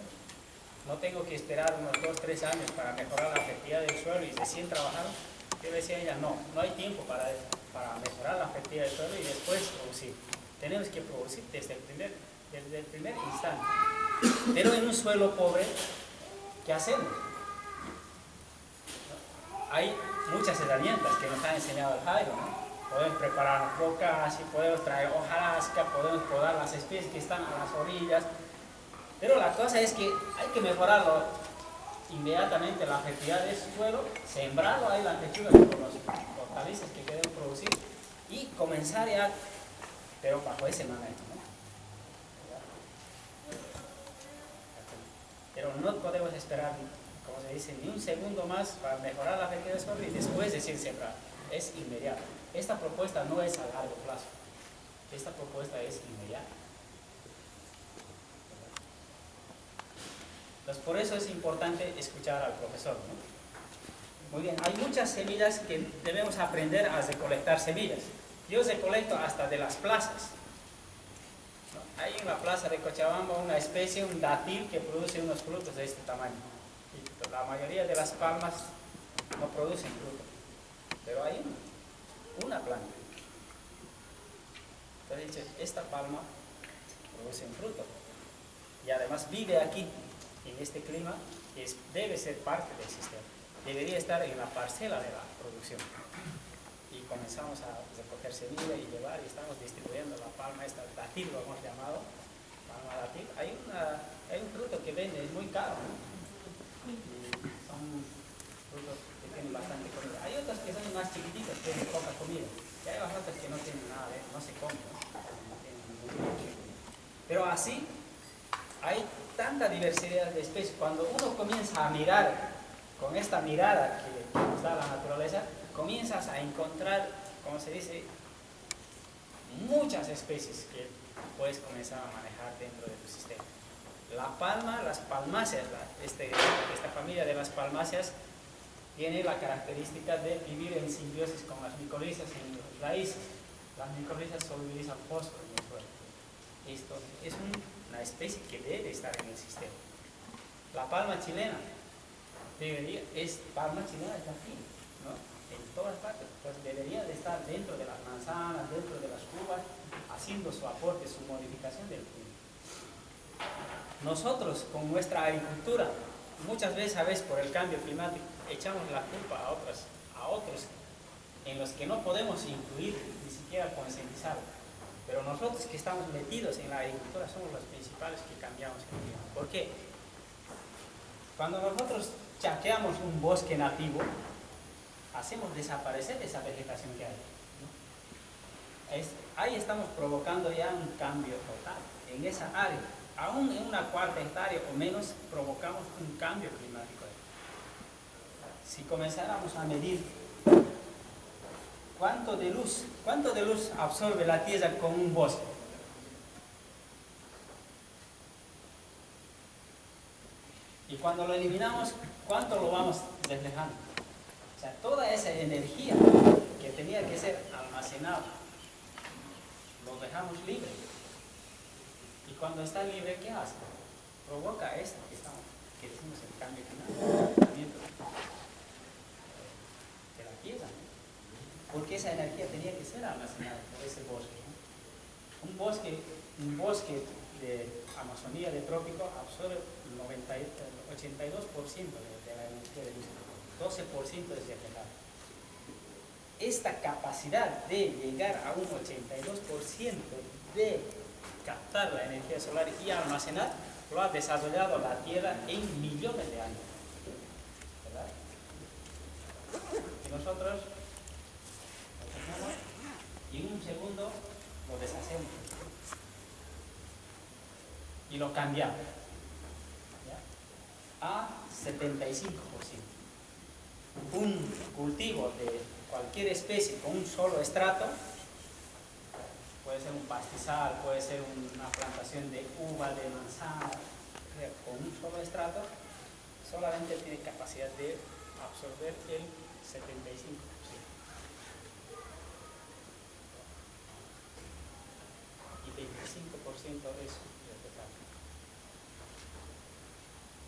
No tengo que esperar unos 2-3 años para mejorar la fertilidad del suelo y recién trabajar. Yo le decía a ella, no hay tiempo para mejorar la fertilidad del suelo y después producir. Tenemos que producir desde el primer instante. Pero en un suelo pobre, ¿qué hacemos? Hay muchas herramientas que nos ha enseñado el Jairo, ¿no? Podemos preparar rocas, podemos traer hojarasca, podemos podar las especies que están a las orillas. Pero la cosa es que hay que mejorarlo inmediatamente, la fertilidad de ese suelo, sembrarlo ahí las lechugas con los hortalizas que queremos producir y comenzar ya, pero bajo ese manejo, ¿no? Pero no podemos esperar, como se dice, ni un segundo más para mejorar la fertilidad del suelo y después decir sembrar. Es inmediato. Esta propuesta no es a largo plazo. Esta propuesta es inmediata. Entonces, por eso es importante escuchar al profesor, ¿no? Muy bien, hay muchas semillas que debemos aprender a recolectar semillas. Yo recolecto hasta de las plazas. ¿No? Hay en la plaza de Cochabamba una especie, un dátil, que produce unos frutos de este tamaño. Y la mayoría de las palmas no producen frutos, pero hay una planta. Entonces, esta palma produce un fruto y además vive aquí, en este clima, que debe ser parte del sistema. Debería estar en la parcela de la producción. Y comenzamos a recoger semilla y llevar, y estamos distribuyendo la palma, esta dátil lo hemos llamado, palma dátil. Hay un fruto que vende, es muy caro, ¿no? Y son frutos que tienen bastante comida. Hay otros que son más chiquititos, tienen poca comida. Y hay otros que no tienen nada, no se comen, ¿no? Pero así hay tanta diversidad de especies. Cuando uno comienza a mirar con esta mirada que nos da la naturaleza, comienzas a encontrar, como se dice, muchas especies que puedes comenzar a manejar dentro de tu sistema. La palma, las palmáceas, esta familia de las palmáceas tiene la característica de vivir en simbiosis con las micorrizas en las raíces. Las micorrizas solubilizan fósforo en el suelo. Esto es una especie que debe estar en el sistema. La palma chilena palma chilena es aquí, ¿no? En todas partes, pues debería de estar dentro de las manzanas, dentro de las uvas, haciendo su aporte, su modificación del clima. Nosotros, con nuestra agricultura, muchas veces por el cambio climático, echamos la culpa a otros en los que no podemos incluir, ni siquiera concientizar. Pero nosotros que estamos metidos en la agricultura somos los principales que cambiamos el clima. ¿Por qué? Cuando nosotros chaqueamos un bosque nativo, hacemos desaparecer esa vegetación que hay, ¿no? Ahí estamos provocando ya un cambio total en esa área. Aún en una cuarta hectárea o menos provocamos un cambio climático. Si comenzáramos a medir cuánto de luz absorbe la tierra con un bosque, y cuando lo eliminamos, ¿cuánto lo vamos reflejando? O sea, toda esa energía que tenía que ser almacenada, lo dejamos libre. Y cuando está libre, ¿qué hace? Provoca esto que decimos el cambio climático, de la tierra, ¿no? Porque esa energía tenía que ser almacenada por ese bosque, ¿no? Un bosque de Amazonía, de trópico, absorbe el 82% de la energía de luz, 12% es reflejado. Esta capacidad de llegar a un 82% de captar la energía solar y almacenar, lo ha desarrollado la Tierra en millones de años, ¿verdad? Y nosotros y en un segundo lo deshacemos y lo cambiamos, ¿ya?, a 75%. Un cultivo de cualquier especie con un solo estrato, puede ser un pastizal, puede ser una plantación de uva, de manzana, con un solo estrato, solamente tiene capacidad de absorber el 75%. Y 25% es vegetal.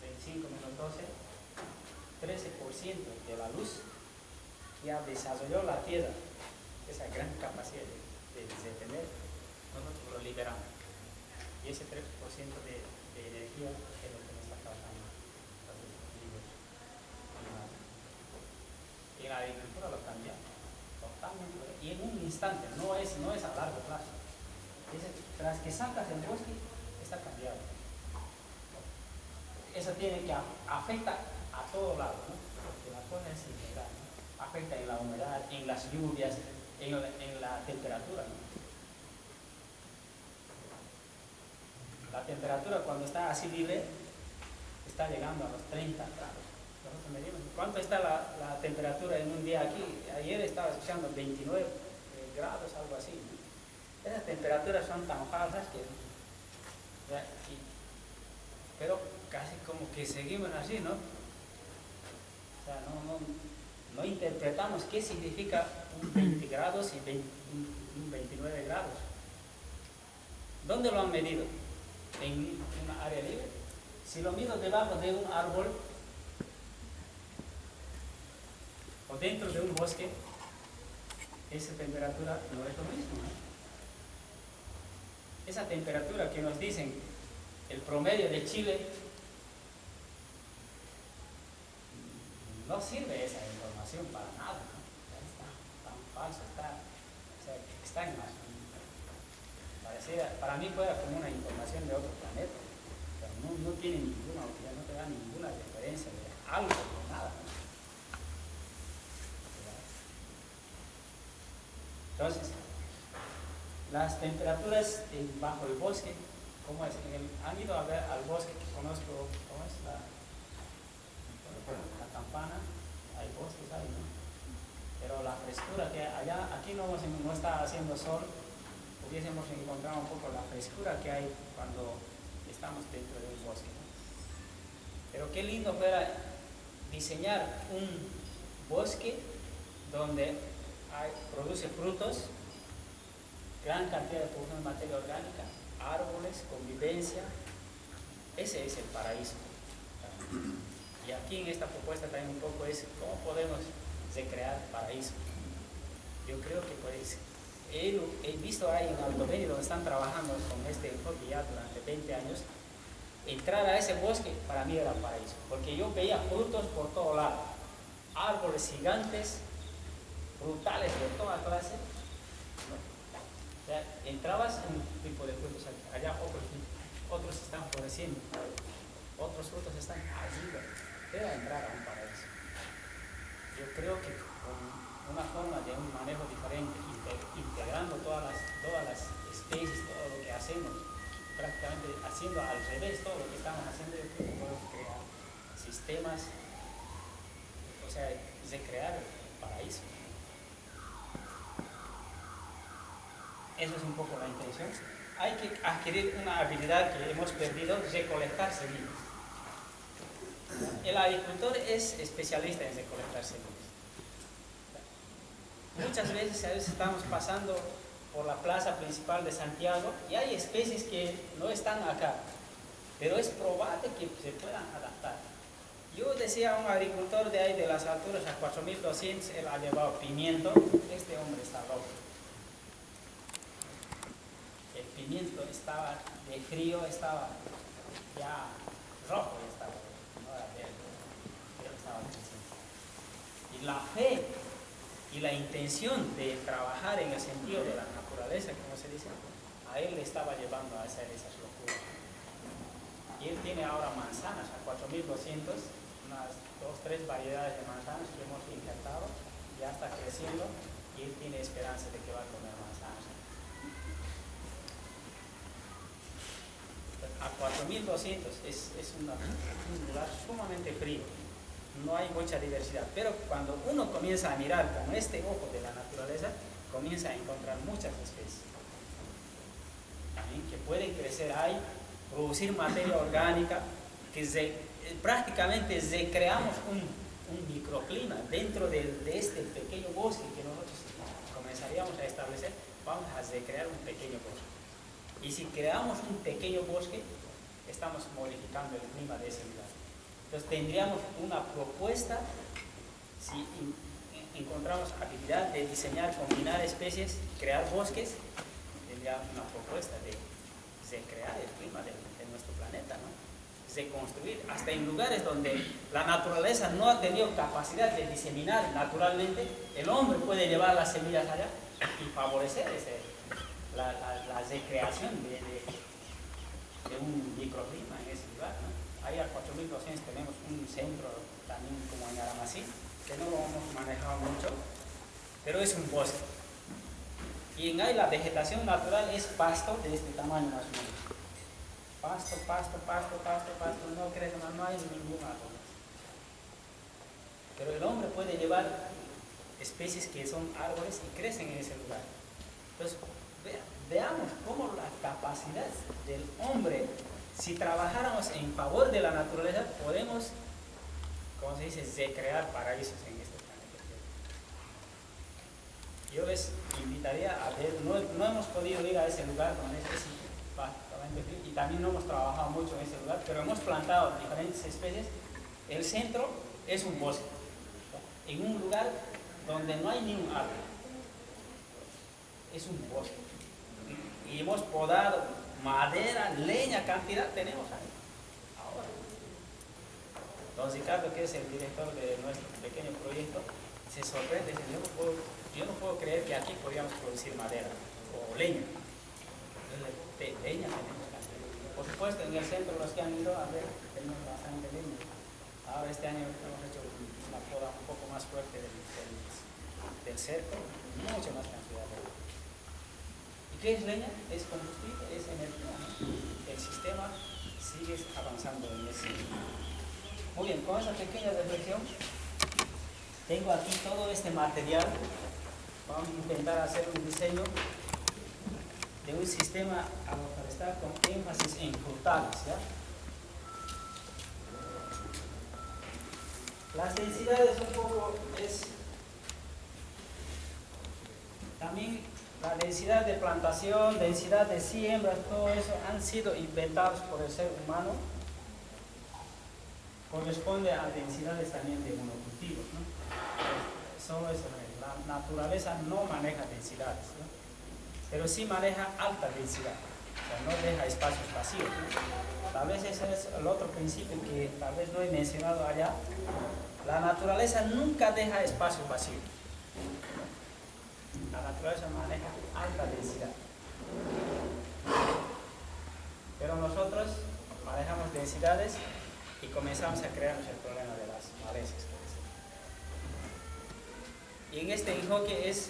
25 menos 12, 13% de la luz que ha desarrollado la Tierra, esa gran capacidad de tener, nosotros lo liberamos. Y ese 3% de energía es lo que nos está causando los equilibrios animales. Y en la agricultura lo cambiamos totalmente, y en un instante, no es a largo plazo. Tras que sacas el bosque, está cambiado. Eso tiene que afecta a todo lado, ¿no? Porque la cosa es integral, ¿no? Afecta en la humedad, en las lluvias, en la temperatura, ¿no? La temperatura cuando está así libre está llegando a los 30 grados. Nosotros medimos. ¿Cuánto está la temperatura en un día aquí? Ayer estaba escuchando 29 grados, algo así, ¿no? Esas temperaturas son tan falsas que... pero casi como que seguimos así, ¿no? O sea, no interpretamos qué significa un 20 grados y un 29 grados. ¿Dónde lo han medido? En una área libre. Si lo mido debajo de un árbol o dentro de un bosque, esa temperatura no es lo mismo, ¿no? Esa temperatura que nos dicen el promedio de Chile, no sirve esa información para nada, ¿no? Está tan falso, está en más. Para mí fuera como una información de otro planeta, pero no tiene ninguna utilidad, no te da ninguna referencia de algo, de nada, ¿no? Entonces, las temperaturas bajo el bosque, ¿cómo es? ¿Han ido a ver al bosque que conozco? ¿Cómo es? La Campana, hay bosques ahí, ¿no? Pero la frescura que allá, aquí no está haciendo sol, pudiésemos encontrar un poco la frescura que hay cuando estamos dentro de un bosque, ¿no? Pero qué lindo fuera diseñar un bosque donde produce frutos, gran cantidad de producción de materia orgánica, árboles, convivencia. Ese es el paraíso. Y aquí en esta propuesta también un poco es cómo podemos recrear paraíso. Yo creo que pues he visto ahí en Alto Beni, donde están trabajando con este enfoque ya durante 20 años, entrar a ese bosque para mí era paraíso, porque yo veía frutos por todo lado, árboles gigantes, frutales de toda clase, ¿no? O sea, entrabas en un tipo de frutos, allá otros están floreciendo, otros frutos están allí, era entrar a un paraíso. Yo creo que con una forma de un manejo diferente, integrando todas las especies, todo lo que hacemos, prácticamente haciendo al revés todo lo que estamos haciendo, yo creo que podemos crear sistemas, o sea, recrear el paraíso. Eso es un poco la intención. Hay que adquirir una habilidad que hemos perdido, recolectar semillas. El agricultor es especialista en recolectar semillas. Muchas veces, estamos pasando por la plaza principal de Santiago y hay especies que no están acá, pero es probable que se puedan adaptar. Yo decía a un agricultor de ahí de las alturas a 4200, él ha llevado pimiento, este hombre está loco. El pimiento estaba de frío, estaba ya rojo, no era verde, pero estaba creciendo. Y la fe y la intención de trabajar en el sentido de la naturaleza, como se dice, a él le estaba llevando a hacer esas locuras. Y él tiene ahora manzanas a 4200, unas 2-3 variedades de manzanas que hemos injertado, ya está creciendo y él tiene esperanza de que va a comer más. 4200 es un lugar sumamente frío, no hay mucha diversidad, pero cuando uno comienza a mirar con este ojo de la naturaleza, comienza a encontrar muchas especies también que pueden crecer ahí, producir materia orgánica, que prácticamente creamos un microclima dentro de este pequeño bosque que nosotros comenzaríamos a establecer. Vamos a crear un pequeño bosque. Y si creamos un pequeño bosque, estamos modificando el clima de ese lugar. Entonces tendríamos una propuesta, si encontramos habilidad de diseñar, combinar especies, crear bosques, tendríamos una propuesta de crear el clima de nuestro planeta, ¿no? De construir, hasta en lugares donde la naturaleza no ha tenido capacidad de diseminar naturalmente, el hombre puede llevar las semillas allá y favorecer la recreación de un microclima en ese lugar, ¿no? Ahí a 4200 tenemos un centro también como en Aramasí, que no lo hemos manejado mucho, pero es un bosque. Y en ahí la vegetación natural es pasto de este tamaño más o menos. Pasto, no crece, no hay ningún árbol. Pero el hombre puede llevar especies que son árboles y crecen en ese lugar. Entonces, veamos cómo la capacidad del hombre, si trabajáramos en favor de la naturaleza, podemos, como se dice, recrear paraísos en este planeta. Yo les invitaría a ver, no hemos podido ir a ese lugar donde es bastante frío, y también no hemos trabajado mucho en ese lugar, pero hemos plantado diferentes especies. El centro es un bosque, en un lugar donde no hay ni un árbol, es un bosque, y hemos podado madera, leña, cantidad tenemos ahí. Ahora, don Ricardo, que es el director de nuestro pequeño proyecto, se sorprende, dice, yo no puedo creer que aquí podríamos producir madera o leña. Leña tenemos cantidad. Por supuesto, en el centro los que han ido a ver, tenemos bastante leña. Ahora este año hemos hecho una poda un poco más fuerte del cerco, mucho más cantidad de leña. ¿Y qué es leña? Es combustible, es energía, ¿no? El sistema sigue avanzando en ese. Muy bien, con esa pequeña reflexión, tengo aquí todo este material. Vamos a intentar hacer un diseño de un sistema agroforestal con énfasis en frutales, ¿ya? Las densidades un poco es también la densidad de plantación, densidad de siembras, todo eso han sido inventados por el ser humano. Corresponde a densidades también de monocultivos, ¿no? Solo eso, la naturaleza no maneja densidades, ¿no? Pero sí maneja alta densidad, o sea, no deja espacios vacíos, ¿no? Tal vez ese es el otro principio que tal vez no he mencionado allá. La naturaleza nunca deja espacios vacíos. La naturaleza maneja alta densidad. Pero nosotros manejamos densidades y comenzamos a crearnos el problema de las malezas. Y en este enfoque es,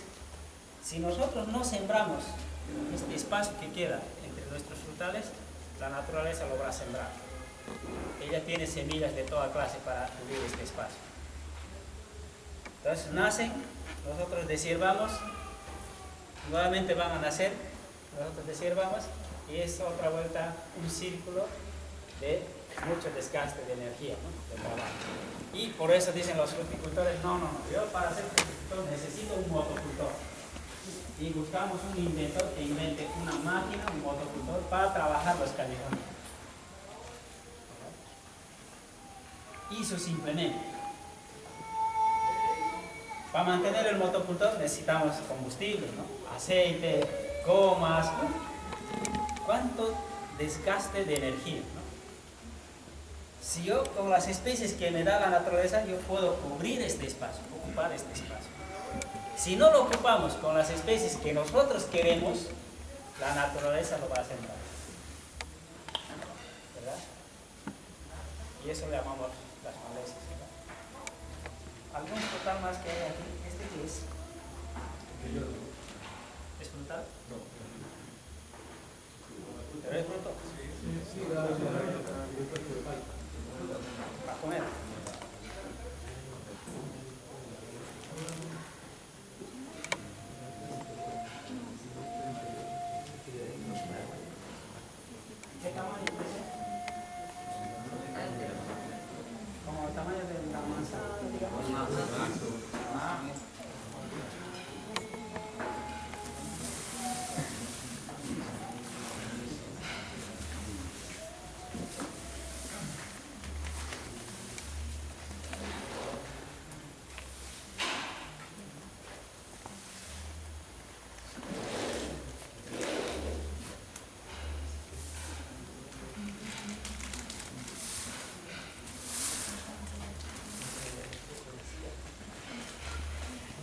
si nosotros no sembramos este espacio que queda entre nuestros frutales, la naturaleza lo va a sembrar. Ella tiene semillas de toda clase para cubrir este espacio. Entonces nacen, nosotros deshiervamos, nuevamente van a nacer, nosotros deshiervamos, y es otra vuelta, un círculo de mucho desgaste de energía, ¿no? De trabajo. Y por eso dicen los fruticultores, no, yo para ser fruticultor necesito un motocultor. Y buscamos un inventor que invente una máquina, un motocultor, para trabajar los callejones. Y sus implementos. Para mantener el motocultor necesitamos combustible, ¿no? Aceite, gomas, ¿no? ¿Cuánto desgaste de energía, ¿no? Si yo con las especies que me da la naturaleza, yo puedo cubrir este espacio, ocupar este espacio. Si no lo ocupamos con las especies que nosotros queremos, la naturaleza lo va a sembrar. ¿Verdad? Y eso le llamamos las malezas, ¿verdad? ¿Algún frutal más que hay aquí? ¿Este qué es? ¿Es frutal? No. ¿Pero es fruto? Sí. Para comer. ¿Qué tamaño es ese? Como el tamaño de la manzana, digamos.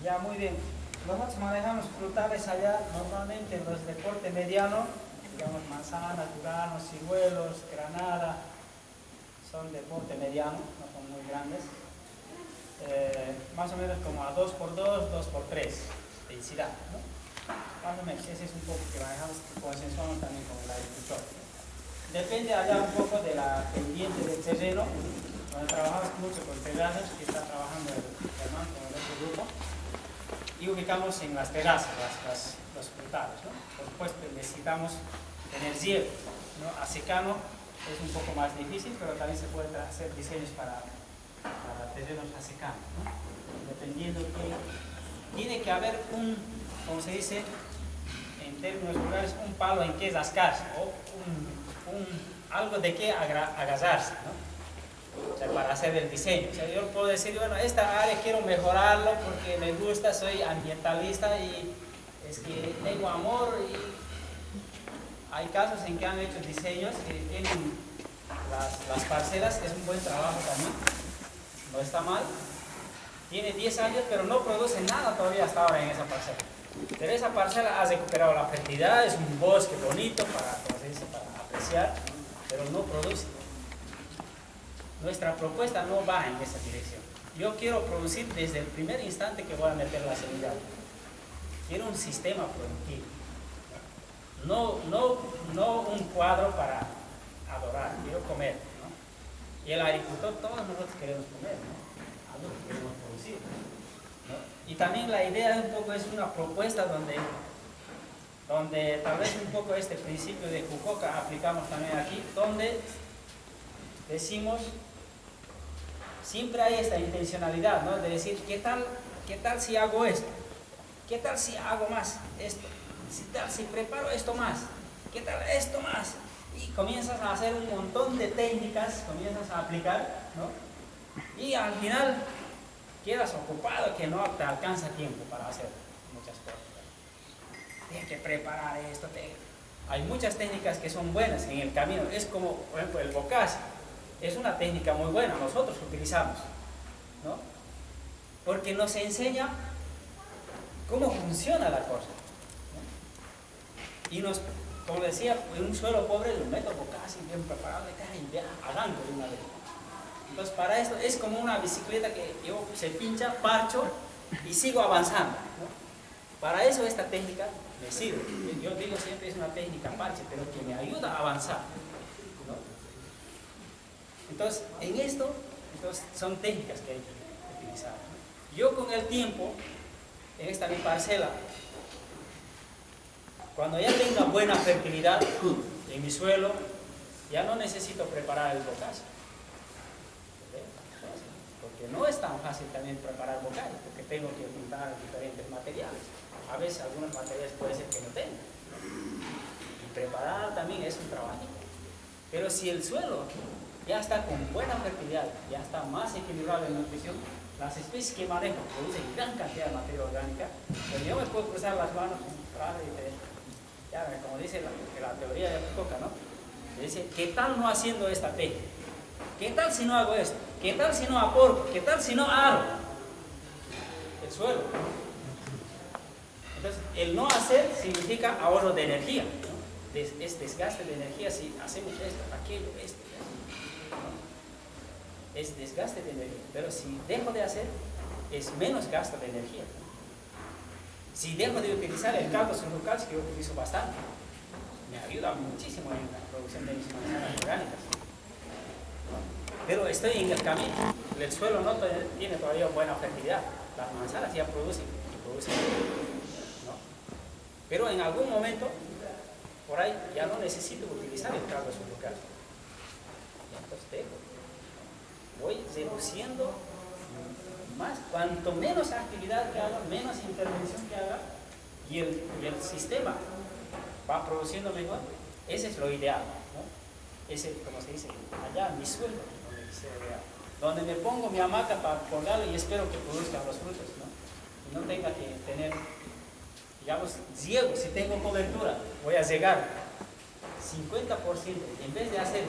Ya, muy bien. Nosotros manejamos frutales allá normalmente en los deportes medianos, digamos manzana, duraznos, ciruelos, granada, son deporte mediano, no son muy grandes. Más o menos como a 2x2, 2x3 densidad, ¿no? Más o menos, ese es un poco que manejamos, que consensuamos también con el agricultor. Depende allá un poco de la pendiente del terreno, donde trabajamos mucho con terrazas, que está trabajando el Germán con el otro grupo. Y ubicamos en las terrazas los frutales, ¿no? Por supuesto necesitamos tener riego, ¿no? A secano es un poco más difícil, pero también se pueden hacer diseños para terrenos a secano, ¿no? Dependiendo que tiene que haber un, como se dice en términos rurales, un palo en que rascarse o algo de que agarrarse, ¿no? O sea, para hacer el diseño. O sea, yo puedo decir, bueno, esta área quiero mejorarlo porque me gusta, soy ambientalista y es que tengo amor. Y hay casos en que han hecho diseños que tienen las parcelas, es un buen trabajo también, no está mal. Tiene 10 años, pero no produce nada todavía hasta ahora en esa parcela. Pero esa parcela ha recuperado la fertilidad, es un bosque bonito para, como se dice, para apreciar, pero no produce. Nuestra propuesta no va en esa dirección. Yo quiero producir desde el primer instante que voy a meter la semilla. Quiero un sistema productivo. No un cuadro para adorar, quiero comer, ¿no? Y el agricultor, todos nosotros queremos comer, ¿no? Algo que queremos producir, ¿no? Y también la idea un poco es una propuesta donde tal vez un poco este principio de Fukuoka aplicamos también aquí, donde decimos, siempre hay esta intencionalidad, ¿no? De decir, ¿qué tal si hago esto? ¿Qué tal si hago más esto? ¿Qué tal si preparo esto más? ¿Qué tal esto más? Y comienzas a hacer un montón de técnicas, comienzas a aplicar, ¿no? Y al final quedas ocupado que no te alcanza tiempo para hacer muchas cosas. Tienes que preparar esto. Hay muchas técnicas que son buenas en el camino. Es como, por ejemplo, el bokashi. Es una técnica muy buena, nosotros utilizamos, ¿no? Porque nos enseña cómo funciona la cosa, ¿no? Y nos, como decía, en un suelo pobre, el método bokashi bien preparado, y ya arranco de una vez. Entonces, para esto es como una bicicleta que yo se pincha, parcho y sigo avanzando, ¿no? Para eso esta técnica me sirve. Yo digo siempre es una técnica parche, pero que me ayuda a avanzar, ¿no? Entonces, en esto, son técnicas que hay que utilizar, ¿no? Yo con el tiempo, en esta mi parcela, cuando ya tenga buena fertilidad en mi suelo, ya no necesito preparar el bokashi. Porque no es tan fácil también preparar bokashi, porque tengo que juntar diferentes materiales. A veces algunos materiales puede ser que no tenga. Y preparar también es un trabajo. Pero si el suelo ya está con buena fertilidad, ya está más equilibrado en nutrición, las especies que manejo producen gran cantidad de materia orgánica, pero yo me puedo cruzar las manos, ya, como dice la teoría de Fukuoka, ¿no? Dice, ¿qué tal no haciendo esta técnica? ¿Qué tal si no hago esto? ¿Qué tal si no aporto? ¿Qué tal si no hago? El suelo. Entonces, el no hacer significa ahorro de energía, ¿no? Es desgaste de energía si hacemos esto, aquello, esto, ¿no? Es desgaste de energía, pero si dejo de hacer, es menos gasto de energía. Si dejo de utilizar el caldo surrucal, que yo utilizo bastante, me ayuda muchísimo en la producción de mis manzanas orgánicas. Pero estoy en el camino, el suelo no tiene todavía buena fertilidad, las manzanas ya producen y producen, ¿no? Pero en algún momento, por ahí, ya no necesito utilizar el caldo sublocal. Entonces voy reduciendo más, cuanto menos actividad que haga, menos intervención que haga, y el sistema va produciendo mejor. Ese es lo ideal, ¿no? Ese, como se dice, allá mi suelo, donde me pongo mi hamaca para colgarlo y espero que produzcan los frutos, ¿no? Y no tenga que tener, digamos, riego. Si tengo cobertura, voy a regar 50%, en vez de hacer,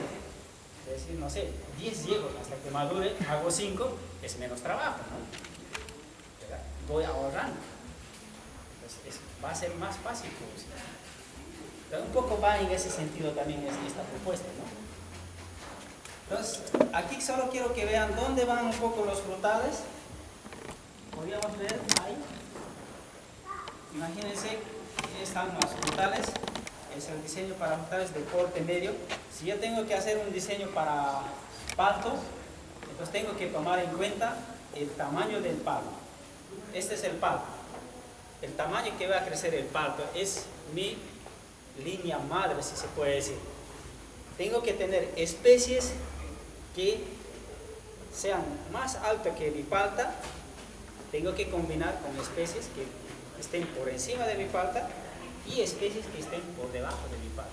es decir, no sé, 10 riegos hasta que madure, hago 5, es menos trabajo, ¿no? ¿Verdad? Voy ahorrando. Entonces, va a ser más fácil producir. Pero un poco va en ese sentido también esta propuesta, ¿no? Entonces, aquí solo quiero que vean dónde van un poco los frutales. Podríamos ver ahí. Imagínense, están los frutales. Es el diseño para frutales de corte medio. Si yo tengo que hacer un diseño para paltos, entonces tengo que tomar en cuenta el tamaño del palto. Este es el palto. El tamaño que va a crecer el palto es mi línea madre, si se puede decir. Tengo que tener especies que sean más altas que mi palta. Tengo que combinar con especies que estén por encima de mi palta y especies que estén por debajo de mi palta.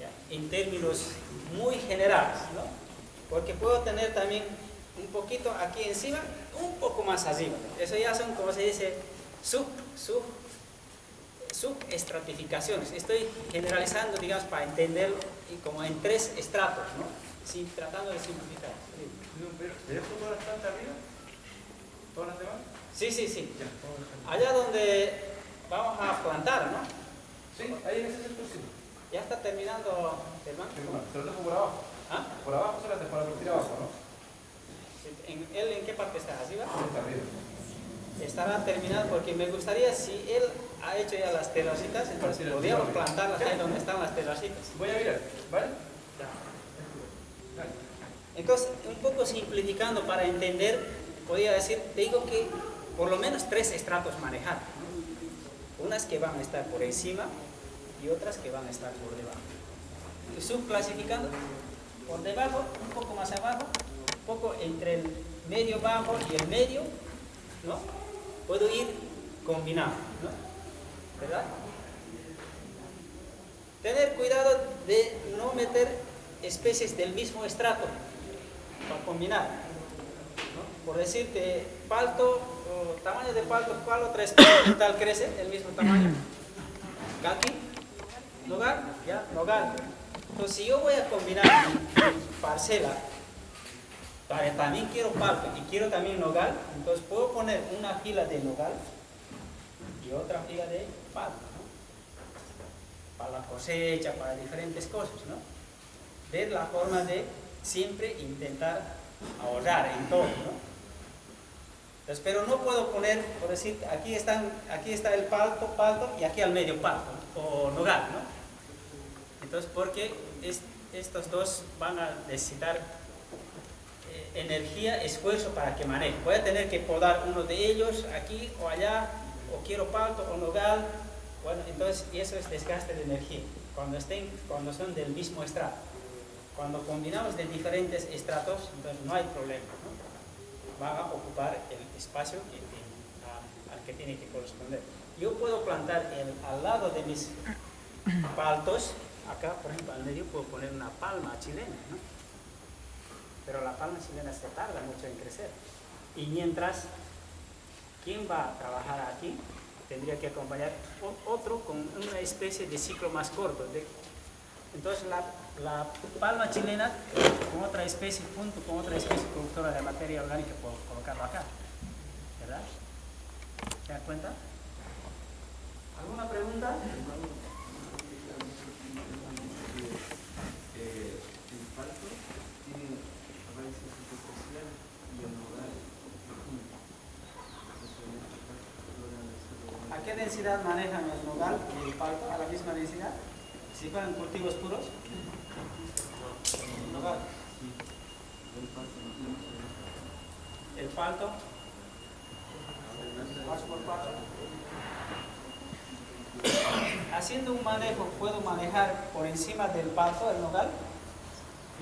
¿Ya? En términos muy generales, ¿no? Porque puedo tener también un poquito aquí encima, un poco más arriba. Eso ya son, como se dice, subestratificaciones. Estoy generalizando, digamos, para entenderlo como en 3 estratos, ¿no? Sí, tratando de simplificar. ¿De esto todas las plantas arriba? ¿Todas las demás? Sí, sí, sí. Allá donde vamos a plantar, ¿no? Sí, ahí en ese sector sí. Ya está terminando, hermano. Se lo dejo por abajo. ¿Ah? Por abajo se las dejo para partir abajo, ¿no? ¿Él en qué parte está? ¿Arriba? Está arriba. Estará terminado porque me gustaría, si él ha hecho ya las terracitas, entonces podríamos plantarlas ahí donde están las terracitas. Voy a mirar, ¿vale? Entonces, un poco simplificando para entender, podría decir, tengo que por lo menos 3 estratos manejar. Unas que van a estar por encima y otras que van a estar por debajo. Y subclasificando, por debajo, un poco más abajo, un poco entre el medio bajo y el medio, ¿no? Puedo ir combinando, ¿no? ¿Verdad? Tener cuidado de no meter especies del mismo estrato para combinar, ¿no? Por decirte, palto, o tamaño de palto, ¿cuál otra especie tal crece del mismo tamaño? Caqui, nogal, ya, nogal. Entonces, si yo voy a combinar mi parcela, también quiero palto y quiero también nogal, entonces puedo poner una fila de nogal y otra fila de palto, ¿no? Para la cosecha, para diferentes cosas, ¿no? Ver la forma de siempre intentar ahorrar en todo, ¿no? Entonces, pero no puedo poner, por decir, aquí está el palto y aquí al medio palto, ¿no? O nogal, ¿no? Entonces, porque estos dos van a necesitar energía, esfuerzo para que maneje. Voy a tener que podar uno de ellos aquí o allá, o quiero palto o nogal. Bueno, entonces, y eso es desgaste de energía, cuando son del mismo estrato. Cuando combinamos de diferentes estratos, entonces no hay problema, ¿no? Van a ocupar el espacio al que tiene que corresponder. Yo puedo plantar al lado de mis paltos, acá, por ejemplo, al medio puedo poner una palma chilena, ¿no? Pero la palma chilena se tarda mucho en crecer. Y mientras, ¿quién va a trabajar aquí? Tendría que acompañar otro con una especie de ciclo más corto. Entonces la palma chilena con otra especie, junto con otra especie productora de materia orgánica, puedo colocarlo acá, ¿verdad? ¿Se dan cuenta? ¿Alguna pregunta? El palto tiene raíces superficiales y el nogal profundo. ¿A qué densidad manejan el nogal y el palto? ¿A la misma densidad? Si fueran cultivos puros, nogal. El palto, paso por paso. Haciendo un manejo, puedo manejar por encima del palto, el nogal,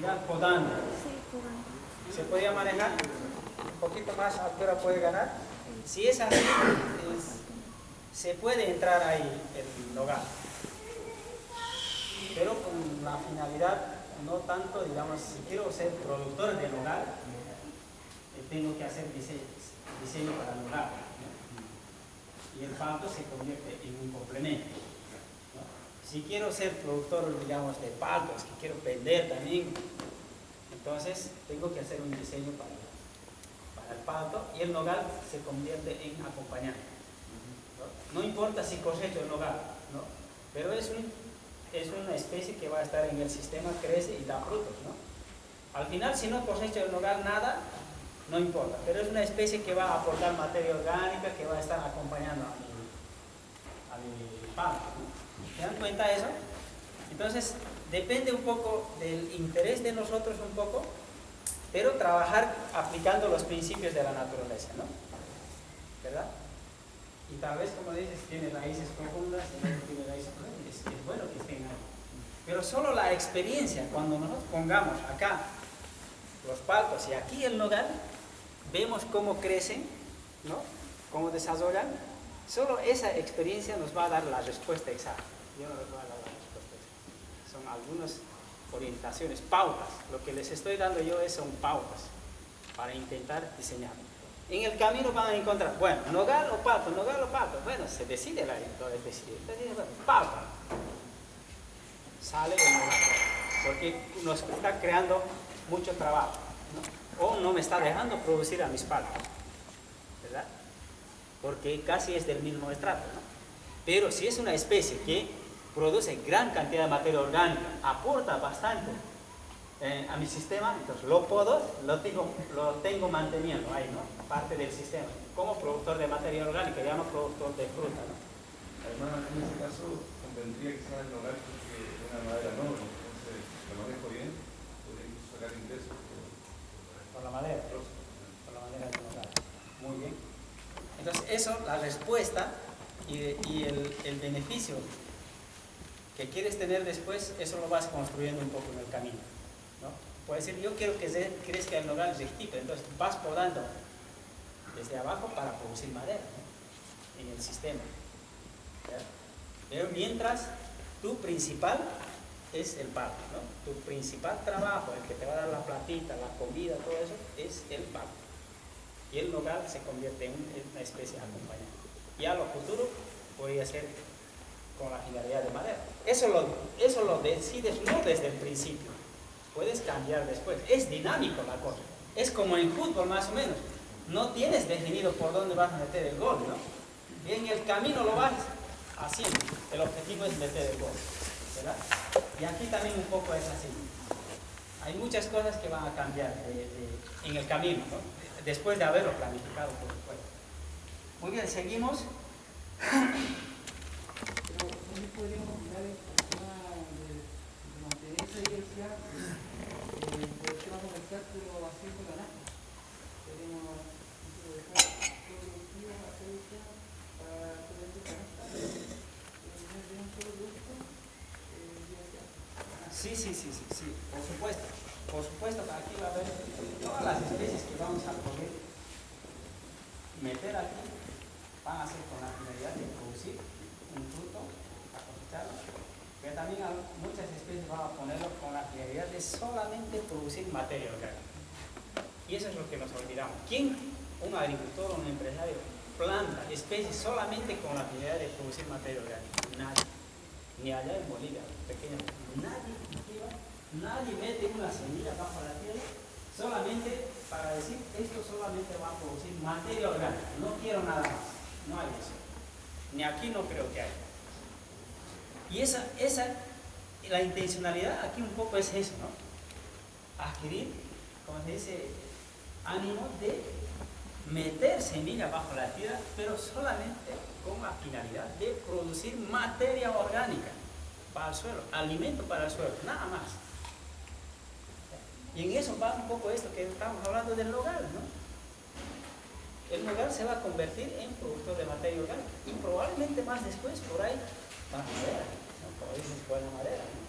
ya podando. Se podía manejar, un poquito más altura puede ganar. Si es así, se puede entrar ahí el nogal. Pero con la finalidad, no tanto, digamos, si quiero ser productor de nogal, tengo que hacer diseño para el nogal, ¿no? Y el palto se convierte en un complemento, ¿no? Si quiero ser productor, digamos, de paltos, que quiero vender también, entonces tengo que hacer un diseño para el palto y el nogal se convierte en acompañante, ¿no? No importa si cosecho el nogal, ¿no? Pero es una especie que va a estar en el sistema, crece y da frutos, ¿no? Al final, si no cosecho el nogal nada, no importa, pero es una especie que va a aportar materia orgánica, que va a estar acompañando a mi palto, ¿no? ¿Se dan cuenta de eso? Entonces, depende un poco del interés de nosotros un poco, pero trabajar aplicando los principios de la naturaleza, ¿no? ¿Verdad? Y tal vez, como dices, tiene raíces profundas, tiene raíces profundas, es bueno que estén ahí. Pero solo la experiencia, cuando nosotros pongamos acá los paltos y aquí el nogal, vemos cómo crecen, ¿no? Cómo desarrollan, solo esa experiencia nos va a dar la respuesta exacta. Yo no les voy a dar la respuesta exacta. Son algunas orientaciones, pautas. Lo que les estoy dando yo son pautas para intentar diseñar. En el camino van a encontrar, bueno, nogal o palto, bueno, se decide la entonces decide, bueno, palto. Sale el nogal, porque nos está creando mucho trabajo, ¿no? O no me está dejando producir a mis paltos, ¿verdad? Porque casi es del mismo estrato, ¿no? Pero si es una especie que produce gran cantidad de materia orgánica, aporta bastante a mi sistema, entonces lo tengo manteniendo ahí, ¿no? Parte del sistema, como productor de materia orgánica, ya no productor de fruta, ¿no? Además, en ese caso, convendría que sea el nogal porque es una madera noble, entonces, si lo manejo bien, podría incluso sacar ingresos por la madera del nogal. Muy bien. Entonces, eso, la respuesta y el beneficio que quieres tener después, eso lo vas construyendo un poco en el camino, ¿no? Puedes decir, yo quiero que crezca el nogal rectito, entonces vas podando desde abajo para producir madera, ¿no? En el sistema, ¿ya? Pero mientras tu principal es el palto, ¿no? Tu principal trabajo, el que te va a dar la platita, la comida, todo eso, es el palto. Y el nogal se convierte en una especie acompañante. Y a lo futuro podría ser con la finalidad de madera. Eso lo decides no desde el principio. Puedes cambiar después. Es dinámico la cosa. Es como en fútbol más o menos. No tienes definido por dónde vas a meter el gol, ¿no? Y en el camino lo vas haciendo. El objetivo es meter el gol, ¿verdad? Y aquí también un poco es así. Hay muchas cosas que van a cambiar en el camino, ¿no? Después de haberlo planificado, por supuesto. Muy bien, seguimos. Podríamos mirar el tema de mantener esa diversidad por el tema comercial, pero haciendo canasta. Podríamos dejar todo productivo, hacer eso para poder hacer canasta. No un solo producto, Sí, por supuesto. Por supuesto que aquí va a haber todas las especies que vamos a poder meter aquí, van a ser con la finalidad de producir un fruto, a cosecharlo, pero también muchas especies van a ponerlo con la finalidad de solamente producir materia orgánica. Y eso es lo que nos olvidamos. ¿Quién, un agricultor o un empresario, planta especies solamente con la finalidad de producir materia orgánica? Nadie. Ni allá en Bolivia, pequeños, nadie cultiva, nadie mete una semilla bajo la tierra solamente para decir esto solamente va a producir materia orgánica, no quiero nada más, no hay eso, ni aquí no creo que haya. Y la intencionalidad aquí un poco es eso, ¿no? Adquirir, como se dice, ánimo de meter semilla bajo la tierra, pero solamente con la finalidad de producir materia orgánica para el suelo, alimento para el suelo, nada más. Y en eso va un poco esto que estamos hablando del nogal, ¿no? El nogal se va a convertir en productor de materia orgánica y probablemente más después por ahí la madera, ¿no? Por ahí es buena madera, ¿no?